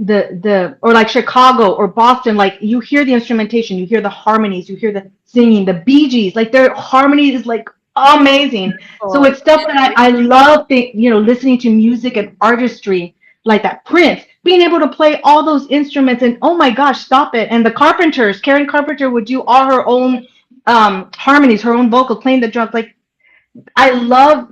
or like Chicago or Boston, like you hear the instrumentation, you hear the harmonies, you hear the singing, the Bee Gees, like their harmony is like amazing. So Cool. it's stuff that I love, listening to music and artistry like that. Prince being able to play all those instruments, and oh my gosh, stop it. And the Carpenters, Karen Carpenter would do all her own harmonies, her own vocal, playing the drums. Like I love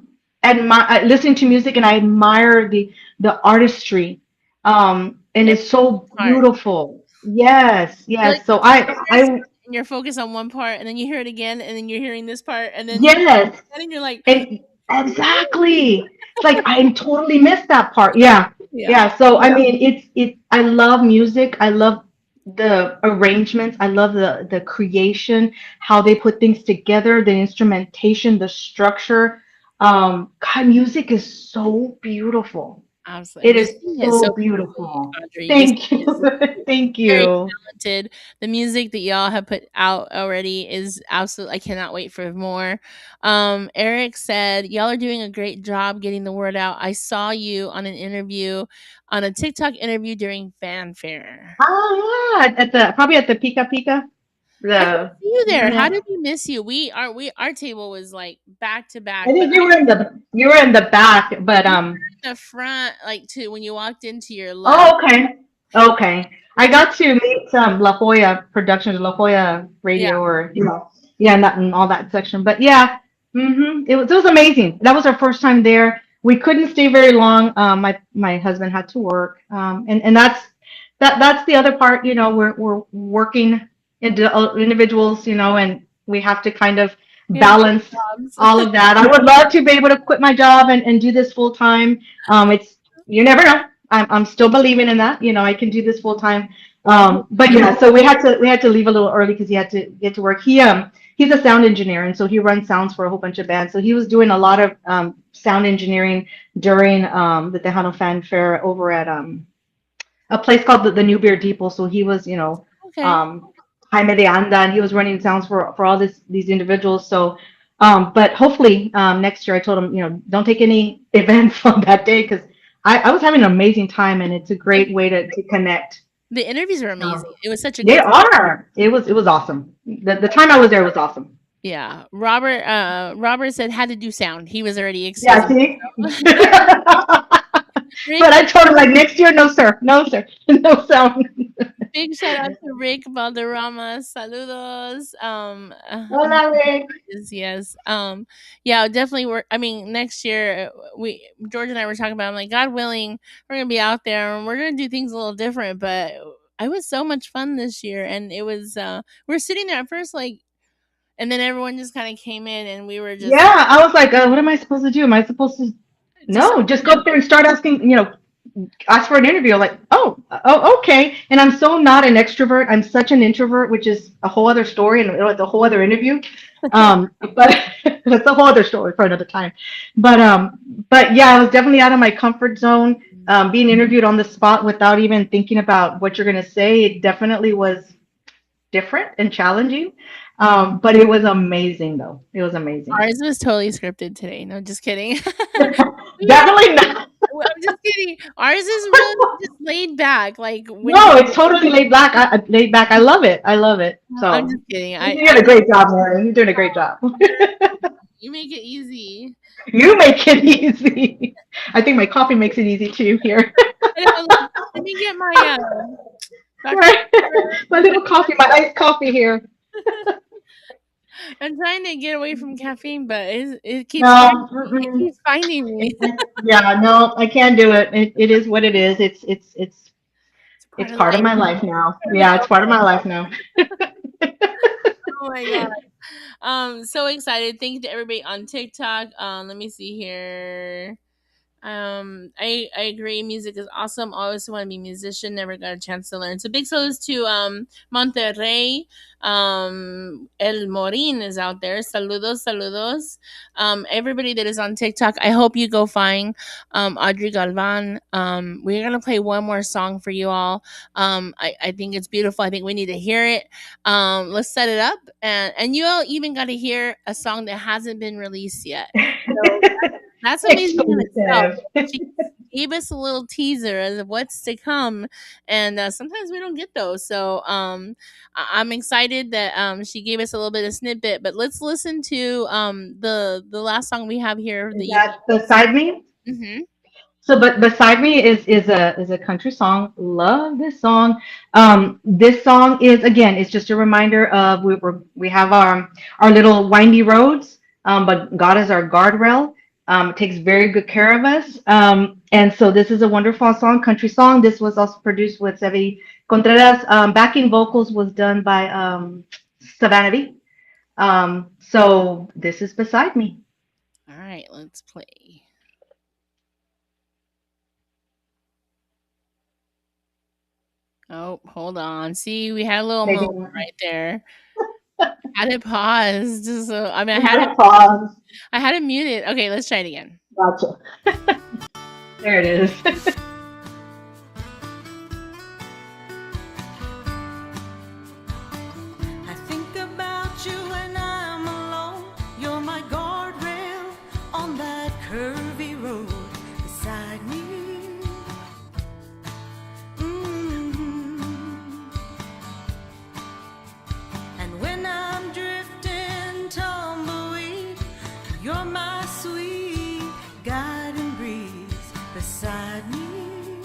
listening to music, and I admire the artistry. And Every it's so part. beautiful. Yes, You're like, yes. So you hear a song I and you're focused on one part, and then you hear it again, and then you're hearing this part, and then you yes, and you're like, and exactly. It's like I totally missed that part. Yeah, yeah. yeah. So I mean, I love music. I love the arrangements. I love the creation, how they put things together, the instrumentation, the structure. God, music is so beautiful. Absolutely, It and you is sing it so so beautifully, beautiful. Audrey. You sing Thank you. it so Thank very you. talented. The music that y'all have put out already is absolute. I cannot wait for more. Eric said, "Y'all are doing a great job getting the word out. I saw you on an interview, on a TikTok interview during fanfare. Oh yeah, probably at the Pika Pika. I didn't The see you there. How yeah. did we miss you? Our table was like back to I back, but think you were in the back, but you were in the front, like to when you walked into your left. oh, okay. Okay. I got to meet some La Jolla Productions, La Jolla Yeah. Radio, or yeah, and, and all that section. But yeah, it was amazing. That was our first time there. We couldn't stay very long. My husband had to work, and that's the other part. We're working individuals, and we have to kind of We have both balance jobs. all of that. I would love to be able to quit my job and do this full time. It's You never know. I'm still believing in that. I can do this full time. But yeah, so we had to leave a little early because he had to get to work. He's a sound engineer, and so he runs sounds for a whole bunch of bands. So he was doing a lot of sound engineering during the Tejano Fan Fair over at a place called the New Beer Depot. So he was, Okay. um, Jaime de Anda, and he was running sounds for all these individuals. So, but hopefully next year, I told him, don't take any events on that day because I was having an amazing time, and it's a great way to connect. The interviews were Um, amazing. It was such a they good. are. It was awesome. The time I was there was awesome. Yeah. Robert said had to do sound. He was already Yeah. excusing See. himself. Rick, But I told him like next year, no sir, no sir, no sound. big shout out to Rick Valderrama. Saludos. Hola, Rick. Yes. Yeah, definitely work. I mean, next year we George and I were talking about. I'm like, God willing, we're gonna be out there and we're gonna do things a little different. But it was so much fun this year, and it was. We're sitting there at first, like, and then everyone just kind of came in, and we were just Yeah, I was like, what am I supposed to do? Am I supposed to just no, just go up there and start asking, ask for an interview. Like, oh, okay. And I'm so not an extrovert. I'm such an introvert, which is a whole other story and it's a whole other interview. But that's a whole other story for another time. But yeah, I was definitely out of my comfort zone. Being interviewed on the spot without even thinking about what you're gonna say, it definitely was different and challenging. But it was amazing, though. It was amazing. ours was totally scripted today. No, just kidding. We Definitely not. Well, I'm just kidding. Ours is really just laid back. Like when No, it's totally laid back. Laid back. I love it. I love it. I'm So just kidding. you're doing a great job, Mary. You're doing a great job. You make it easy. You make it easy. I think my coffee makes it easy too here. I know, like, let me get my Dr. Right. My little coffee, my iced coffee here. I'm trying to get away from caffeine, but it keeps No, it keeps finding me. yeah, no, I can't do it. It is what it is. It's part It's of part of life. my life now. Part of Yeah, the it's part of my life now. Oh my god. So excited. Thank you to everybody on TikTok. Let me see here. I agree. Music is awesome. Always want to be a musician. Never got a chance to learn. So big salutes to Monterrey. El Morin is out there. Saludos, saludos. Everybody that is on TikTok. I hope you go find Audrey Galvan. We're gonna play one more song for you all. I think it's beautiful. I think we need to hear it. Let's set it up, and you all even got to hear a song that hasn't been released yet. So that's amazing in itself. Exclusive. She gave us a little teaser of what's to come, and sometimes we don't get those. So I'm excited that she gave us a little bit of snippet. But let's listen to the last song we have here that Is you. that beside me? Hmm. So, but beside me is a country song. Love this song. This song is again. It's just a reminder of we have our little windy roads, but God is our guardrail. Takes very good care of us. And so this is a wonderful song, country song. This was also produced with Sevi Contreras. Backing vocals was done by Savannah. So this is beside me. All right, let's play. Oh, hold on. See, we had a little Maybe moment right there. Had it paused. So I mean, we had a pause. I had it muted. Okay, let's try it again. Gotcha. There it is. I think about you when I'm alone. You're my guardrail on that curvy road beside me. And when I'm drifting tumbleweed, you're my sweet guiding breeze beside me.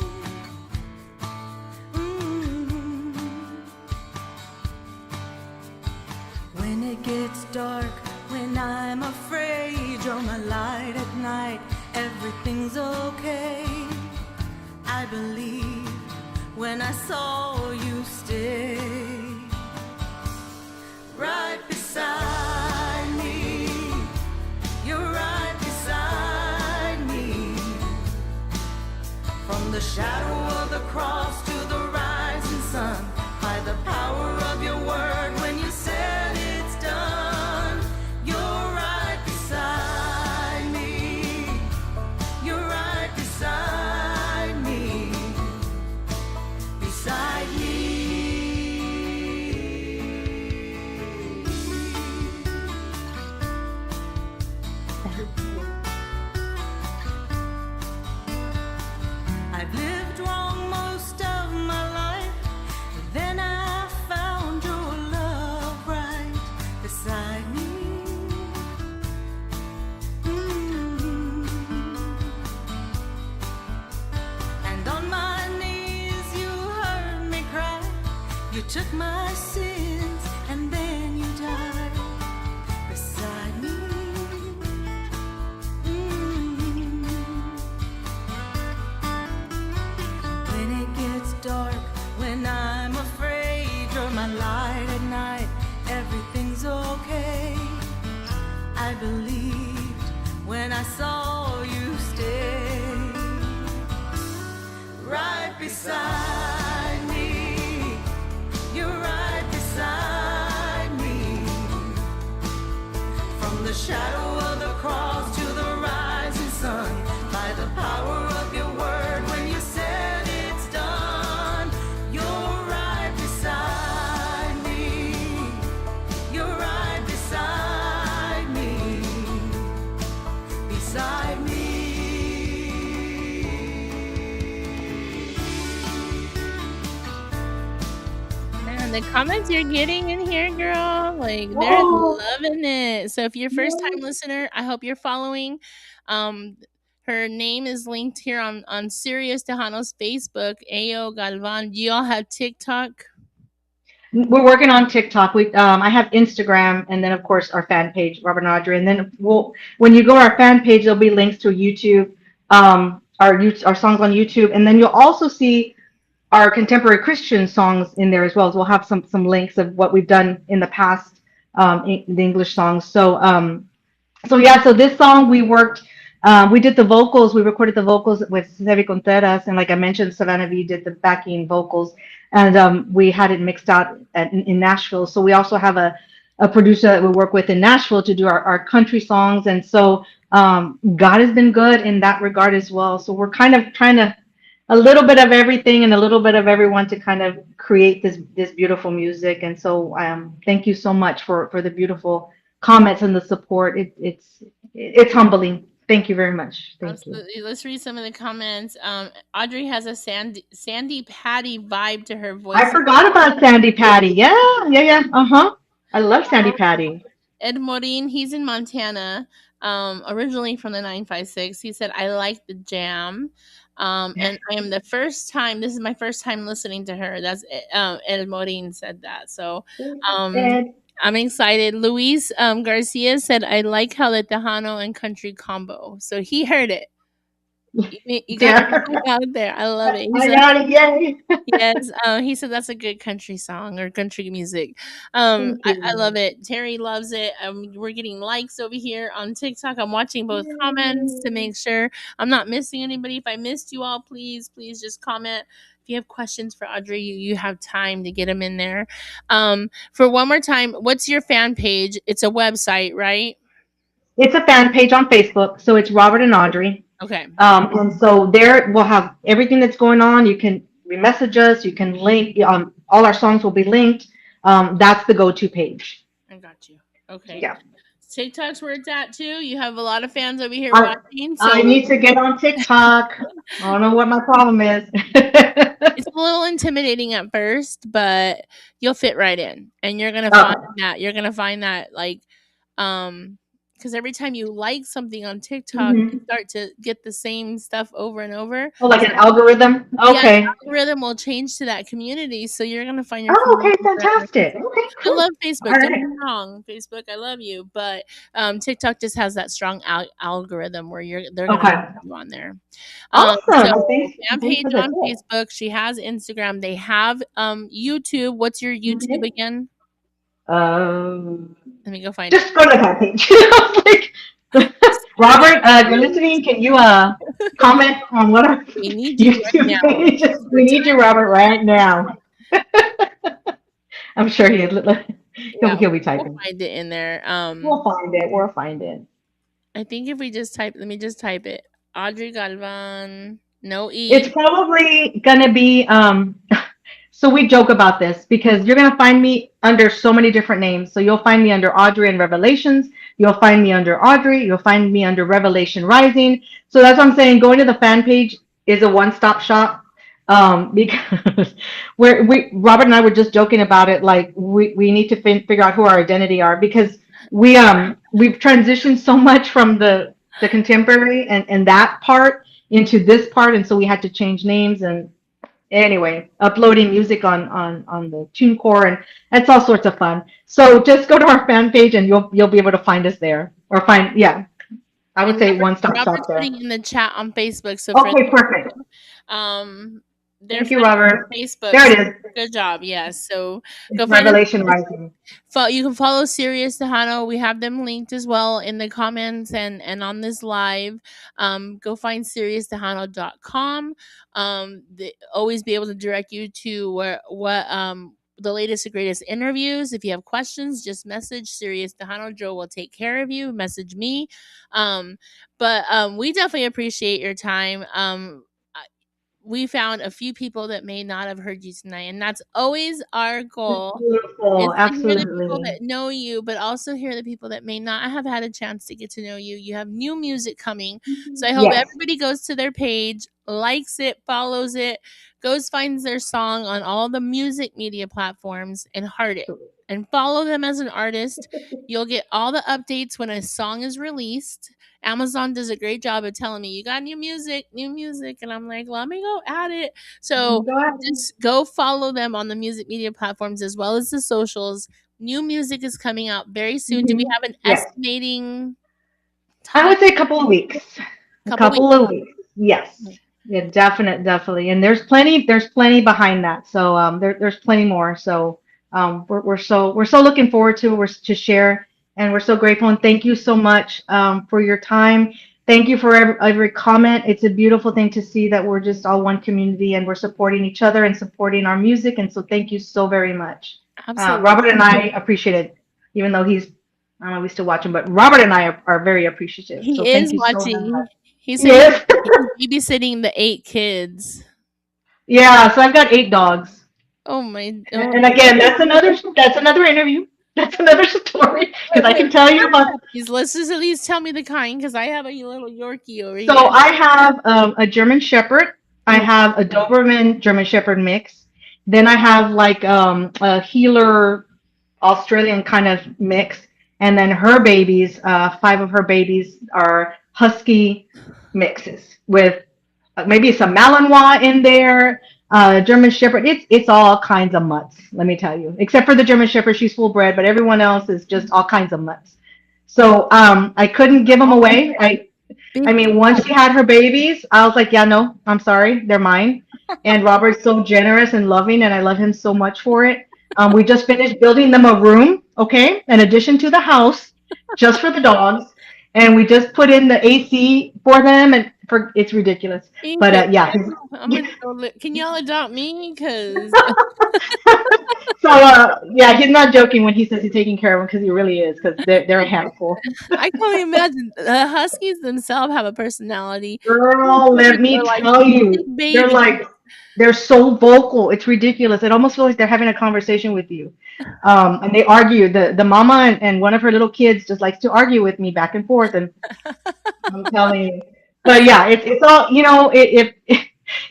I'm afraid you're my light at night. Everything's okay. I believe when I saw you stay right beside me. You're right beside me. From the shadow of the cross to the rising sun, by the power of your word, when you said it's done, you're right beside me. You're right beside me. Beside me. I've lived wrong most of my life, but then I found your love right beside me. And on my knees you heard me cry. You took my sins and then you died beside me. When it gets dark, when I'm afraid, you're my light at night. Everything's okay. I believed when I saw you stay right beside me. You're right beside me. From the shadow of the cross to the rising sun, by the power of your word, when you said it's done, you're right beside me. You're right beside me. Beside me. Man, the comments you're getting in here, girl, like they're Oh, loving it. So if you're a first yeah. time listener, I hope you're following. Um, her name is linked here on Sirius Tejano's Facebook. Ayo Galvan. Do you all have TikTok? We're working on TikTok. I have Instagram, and then of course our fan page, Robert and Audrey. And then when you go to our fan page, there'll be links to YouTube, our songs on YouTube, and then you'll also see our contemporary Christian songs in there as well. So we'll have some links of what we've done in the past, in the English songs. So yeah, so this song we did the vocals, we recorded the vocals with Sevi Contreras, and like I mentioned, Savannah V did the backing vocals, and we had it mixed out in Nashville. So we also have a producer that we work with in Nashville to do our country songs, and so God has been good in that regard as well. So we're kind of trying to a little bit of everything and a little bit of everyone to kind of create this beautiful music. And so thank you so much for the beautiful comments and the support. It's humbling. Thank you very much. Thank you. Absolutely. Let's read some of the comments. Audrey has a Sandy Patty vibe to her I voice. forgot about Sandy Patty. Yeah, yeah, yeah. Uh-huh. I love Sandy Patty. Ed Morin, he's in Montana, originally from the 956. He said, I like the jam. And I am the first time, this is my first time listening to her. That's Ed Morin said that. So um, Ed. I'm excited. Luis Garcia said, I like how the Tejano and country combo. So he heard it. You got Yeah. everything out there. I love it. He I said, got it. Yay. yes, he said that's a good country song or country music. Thank I love you. it. Terry loves it. We're getting likes over here on TikTok. I'm watching both comments to Yay. make sure I'm not missing anybody. If I missed you all, please just comment. If you have questions for Audrey, you have time to get them in there. For one more time, what's your fan page? It's a website, right? It's a fan page on Facebook, so it's Robert and Audrey. Okay, And so there we'll have everything that's going on. You can message us. You can link. All our songs will be linked. That's the go-to page. I got you. Okay. Yeah. TikTok's where it's at too. You have a lot of fans over here I watching, I so need to get on TikTok. I don't know what my problem is. it's a little intimidating at first, but you'll fit right in, and you're gonna Okay. find that like, um, because every time you like something on TikTok, you Hmm. start to get the same stuff over and over. Oh, like an algorithm. Yeah, the Okay. algorithm will change to that community, so you're gonna find your Oh, community okay, better. fantastic. Okay, I cool. love All Facebook. Don't right. get me wrong, Facebook, I love you, but TikTok just has that strong algorithm where they're gonna Okay. push you on there. So Awesome. fan Thanks page for the on tip. Facebook. She has Instagram. They have YouTube. What's your YouTube Okay. again? Um, Let me go find it. just go to that page. Like, Siri, Robert, you're listening. Can you comment on what our we need you right YouTube now. page is? We're We need you, Robert, right now. I'm sure he'll yeah, he'll be we'll typing. find it in there. We'll find it. We'll find it. I think if we just type, let me just type it. Audrey Galvan, no It's E. probably gonna be so we joke about this because you're gonna find me under so many different names. So you'll find me under Audrey and Revelations. You'll find me under Audrey. You'll find me under Revelation Rising. So that's what I'm saying. Going to the fan page is a one-stop shop. Because we Robert and I were just joking about it. Like we need to figure out who our identity are because we've transitioned so much from the contemporary and that part into this part, and so we had to change names and anyway, uploading music on the TuneCore, and that's all sorts of fun. So just go to our fan page, and you'll be able to find us there, or find yeah, I would And say one stop shop Robert's there. putting in the chat on Facebook. So for Okay, perfect. um their Thank you, friends Robert. on Facebook. There So it is. good job. Yes. So It's go find us. Revelation Rising. You can follow Sirius Tejano. We have them linked as well in the comments and on this live. Go find SiriusTejano.com. They always be able to direct you to where what the latest and greatest interviews. If you have questions, just message Sirius Tejano. Joe will take care of you. Message me. Um, but we definitely appreciate your time. We found a few people that may not have heard you tonight, and that's always our goal is Beautiful, to hear the people absolutely. that know you, but also hear the people that may not have had a chance to get to know you. You have new music coming. So I hope Yes. everybody goes to their page, likes it, follows it, goes finds their song on all the music media platforms and heart it. And follow them as an artist. You'll get all the updates when a song is released. Amazon does a great job of telling me you got new music, and I'm like, let me go add it. So Go ahead. just go follow them on the music media platforms as well as the socials. New music is coming out very soon. Do we Mhm. have an Yes. estimating I time? would say a couple of weeks. A Couple weeks. couple of weeks. Yes. Yeah, definitely. And there's plenty behind that. So there's plenty more. So we're so looking forward to to share, and we're so grateful and thank you so much for your time. Thank you for every comment. It's a beautiful thing to see that we're just all one community and we're supporting each other and supporting our music. And so thank you so very much. Absolutely. Robert and I appreciate it, even though I don't know, we still watch him, but Robert and I are very appreciative. So He is thank you so very watching. much. He said Yes. he's babysitting the 8 kids. Yeah, so I've got 8 dogs. Oh my! Oh, And again, that's another interview. That's another story wait, because I wait. can tell you Which about. puppies? Let's just at least tell me the kind because I have a little Yorkie over So here. I have a German Shepherd. I Ooh, have a Doberman German Shepherd mix. Then I have like a healer Australian kind of mix. And then her babies, 5 of her babies are Husky mixes with maybe some Malinois in there, German Shepherd. It's all kinds of mutts, let me tell you. Except for the German Shepherd, she's full bred, but everyone else is just all kinds of mutts. So I couldn't give them away. I big. mean, once she had her babies, I was like, yeah, no, I'm sorry, they're mine. And Robert's so generous and loving, and I love him so much for it. We just finished building them a room, okay, in addition to the house, just for the dogs. And we just put in the AC for them, and for it's ridiculous. Ain't But that yeah, I'm gonna go can y'all adopt me? Cause so yeah, he's not joking when he says he's taking care of them because he really is because they're a handful. I can only imagine the huskies themselves have a personality. These Girl, let kids me are like tell you, big they're babies. like they're so vocal. It's ridiculous. It almost feels like they're having a conversation with you. And they argue. The mama and one of her little kids just likes to argue with me back and forth. And I'm telling you. But yeah, it's all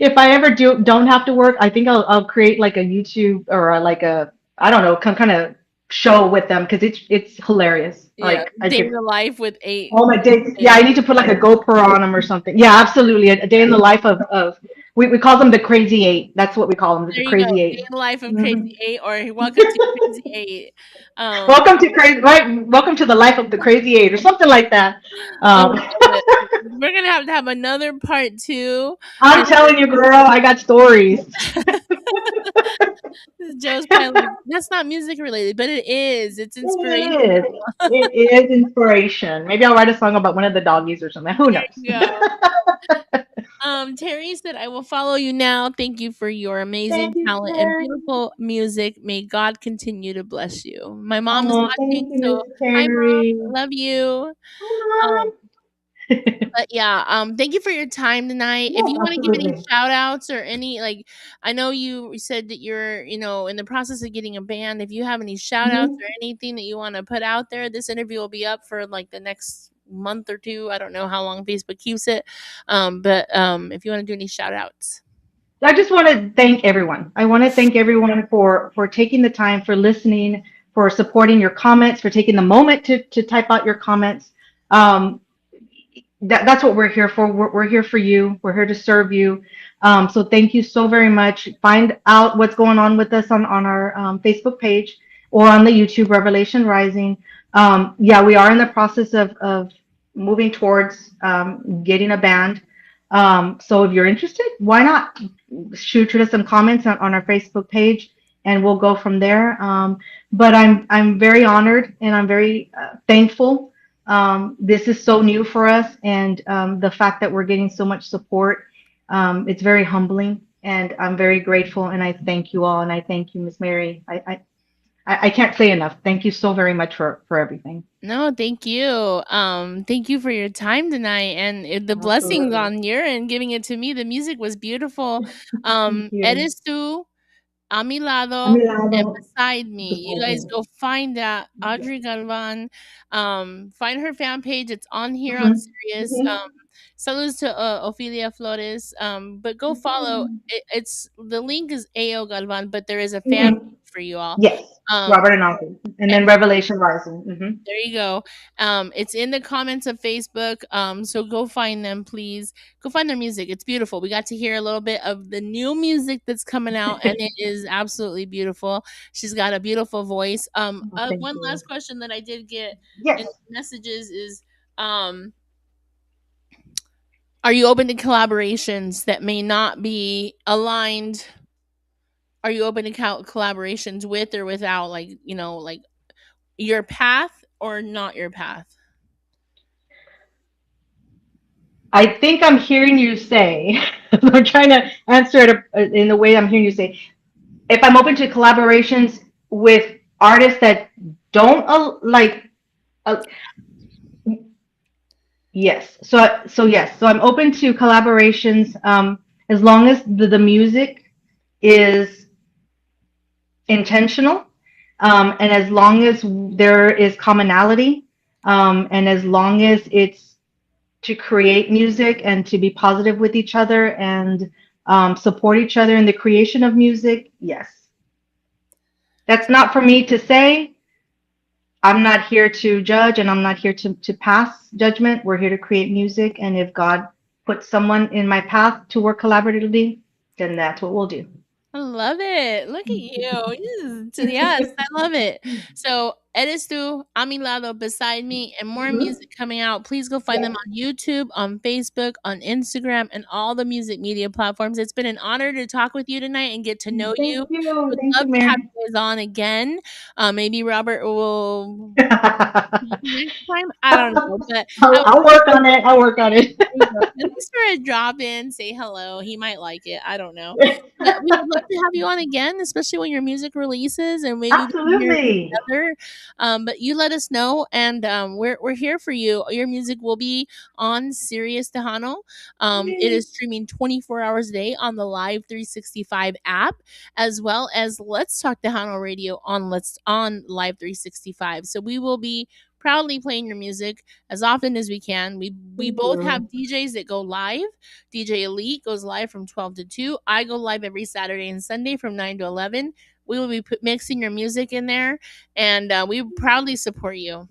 if I ever don't have to work, I think I'll create like a YouTube or like a I don't know kind of show with them because it's hilarious. Yeah, Like I day in could the life with eight. all my days. Yeah, I Eight. need to put like a GoPro on them or something. Yeah, absolutely. A day in the life of we call them the crazy eight. That's what we call them, the There you go. crazy Day eight. in the life of Crazy Hmm. Eight, or welcome to Crazy Eight. Um, Welcome to crazy, right? Welcome to the life of the crazy eight or something like that. I Um, love it. We're gonna have to have another part two. I'm And telling you, girl, I got stories. Joe's probably like, that's not music related, but it is. It's inspiration. It is. It is inspiration. Maybe I'll write a song about one of the doggies or something. Who There knows? you go. Terry said, I will follow you now. Thank you for your amazing Thank you, talent and Terry. beautiful music. May God continue to bless you. My mom is Oh, thank watching, you, so Miss hi, mom. Terry. I love you. Hi, Um, but yeah, thank you for your time tonight. If Mom. you Yes, want to give any absolutely. shout outs or any, like, I know you said that you're, in the process of getting a band. If you have any shout outs Mhm. or anything that you want to put out there, this interview will be up for like the next month or two. I don't know how long Facebook keeps it. But if you want to do any shout outs. I just want to thank everyone. I want to thank everyone for taking the time, for listening, for supporting your comments, for taking the moment to type out your comments. Um, that's what we're here for. We're here for you. We're here to serve you. So thank you so very much. Find out what's going on with us on our Facebook page or on the YouTube Revelation Rising. Yeah, we are in the process of moving towards getting a band. So if you're interested, why not shoot us some comments on our Facebook page, and we'll go from there. But I'm very honored and I'm very thankful. This is so new for us, and the fact that we're getting so much support, it's very humbling, and I'm very grateful. And I thank you all, and I thank you, Miss Mary. I can't say enough. Thank you so very much for everything. No, thank you. Thank you for your time tonight and the blessings Absolutely. on your end giving it to me. The music was beautiful. Thank you. Eres tú a mi lado and Amilado, beside me. You beside guys me. go find that Audrey Galvan. Find her fan page. It's on here on Mhm, Sirius. mhm, Salutes to Ophelia Flores. But go follow. mhm, It's the link is AO Galvan, but there is a fan mhm. page for you all. Yes, Um, Robert and Alfie, and then and Revelation Rising. there you go. It's in the comments of Facebook. So go find them, please. Go find their music. It's beautiful. We got to hear a little bit of the new music that's coming out, and it is absolutely beautiful. She's got a beautiful voice. Oh, thank One you. last question that I did get in Yes, messages is, um, are you open to collaborations that may not be aligned? Are you open to collaborations with or without, like, like your path or not your path? I think I'm hearing you say. I'm trying to answer it in the way I'm hearing you say. If I'm open to collaborations with artists that don't uh, yes. So yes. So I'm open to collaborations as long as the music is intentional, and as long as there is commonality, and as long as it's to create music and to be positive with each other and support each other in the creation of music, yes. That's not for me to say. I'm not here to judge and I'm not here to pass judgment. We're here to create music. And if God puts someone in my path to work collaboratively, then that's what we'll do. I love it. Look at you. Yes, I love it. So, Eres tú, a mi lado, beside me, and more Mhm. music coming out. Please go find them Yes. on YouTube, on Facebook, on Instagram, and all the music media platforms. It's been an honor to talk with you tonight and get to know you. Thank you. Would Thank love you, to have Mary. you guys on again. Maybe Robert will next time. I don't know, but I I'll work on it. I'll work on it. there you go. At least for a drop in, say hello. He might like it. I don't know. But we would love to have you on again, especially when your music releases and maybe we can hear it Absolutely. together. But you let us know, and we're here for you. Your music will be on Sirius Tejano. It Yay. is streaming 24 hours a day on the Live 365 app, as well as Let's Talk Tejano Radio on Live 365. So we will be proudly playing your music as often as we can. We Thank both have you. DJs that go live. DJ Elite goes live from 12 to 2. I go live every Saturday and Sunday from 9 to 11. We will be mixing your music in there, and we proudly support you.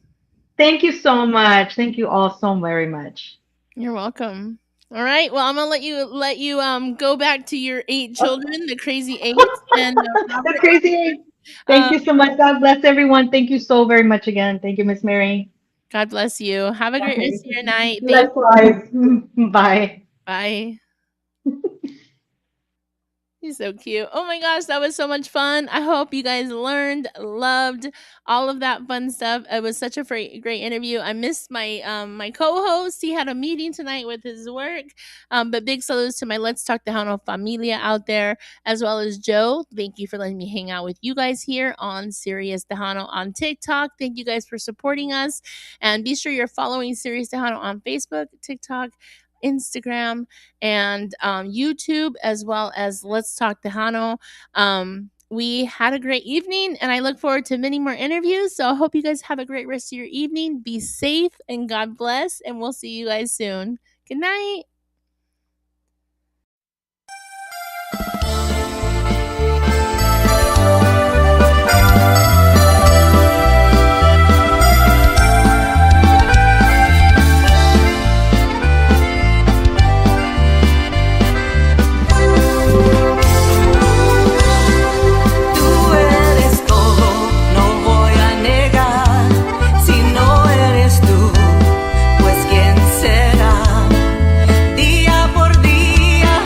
Thank you so much. Thank you all so very much. You're welcome. All right. Well, I'm gonna let you go back to your 8 children, the crazy eight, and The Robert. crazy. Thank Uh, you so much. God bless everyone. Thank you so very much again. Thank you, Miss Mary. God bless you. Have a great rest Okay. of your night. Thank you. Likewise. Bye. Bye. He's so cute. Oh my gosh, that was so much fun. I hope you guys learned, loved all of that fun stuff. It was such a great interview. I missed my co-host. He had a meeting tonight with his work. But big salutes to my Let's Talk Tejano familia out there, as well as Joe. Thank you for letting me hang out with you guys here on Serious Tejano on TikTok. Thank you guys for supporting us. And be sure you're following Serious Tejano on Facebook, TikTok, Instagram, and YouTube, as well as Let's Talk Tejano. We had a great evening, and I look forward to many more interviews. So I hope you guys have a great rest of your evening. Be safe, and God bless, and we'll see you guys soon. Good night.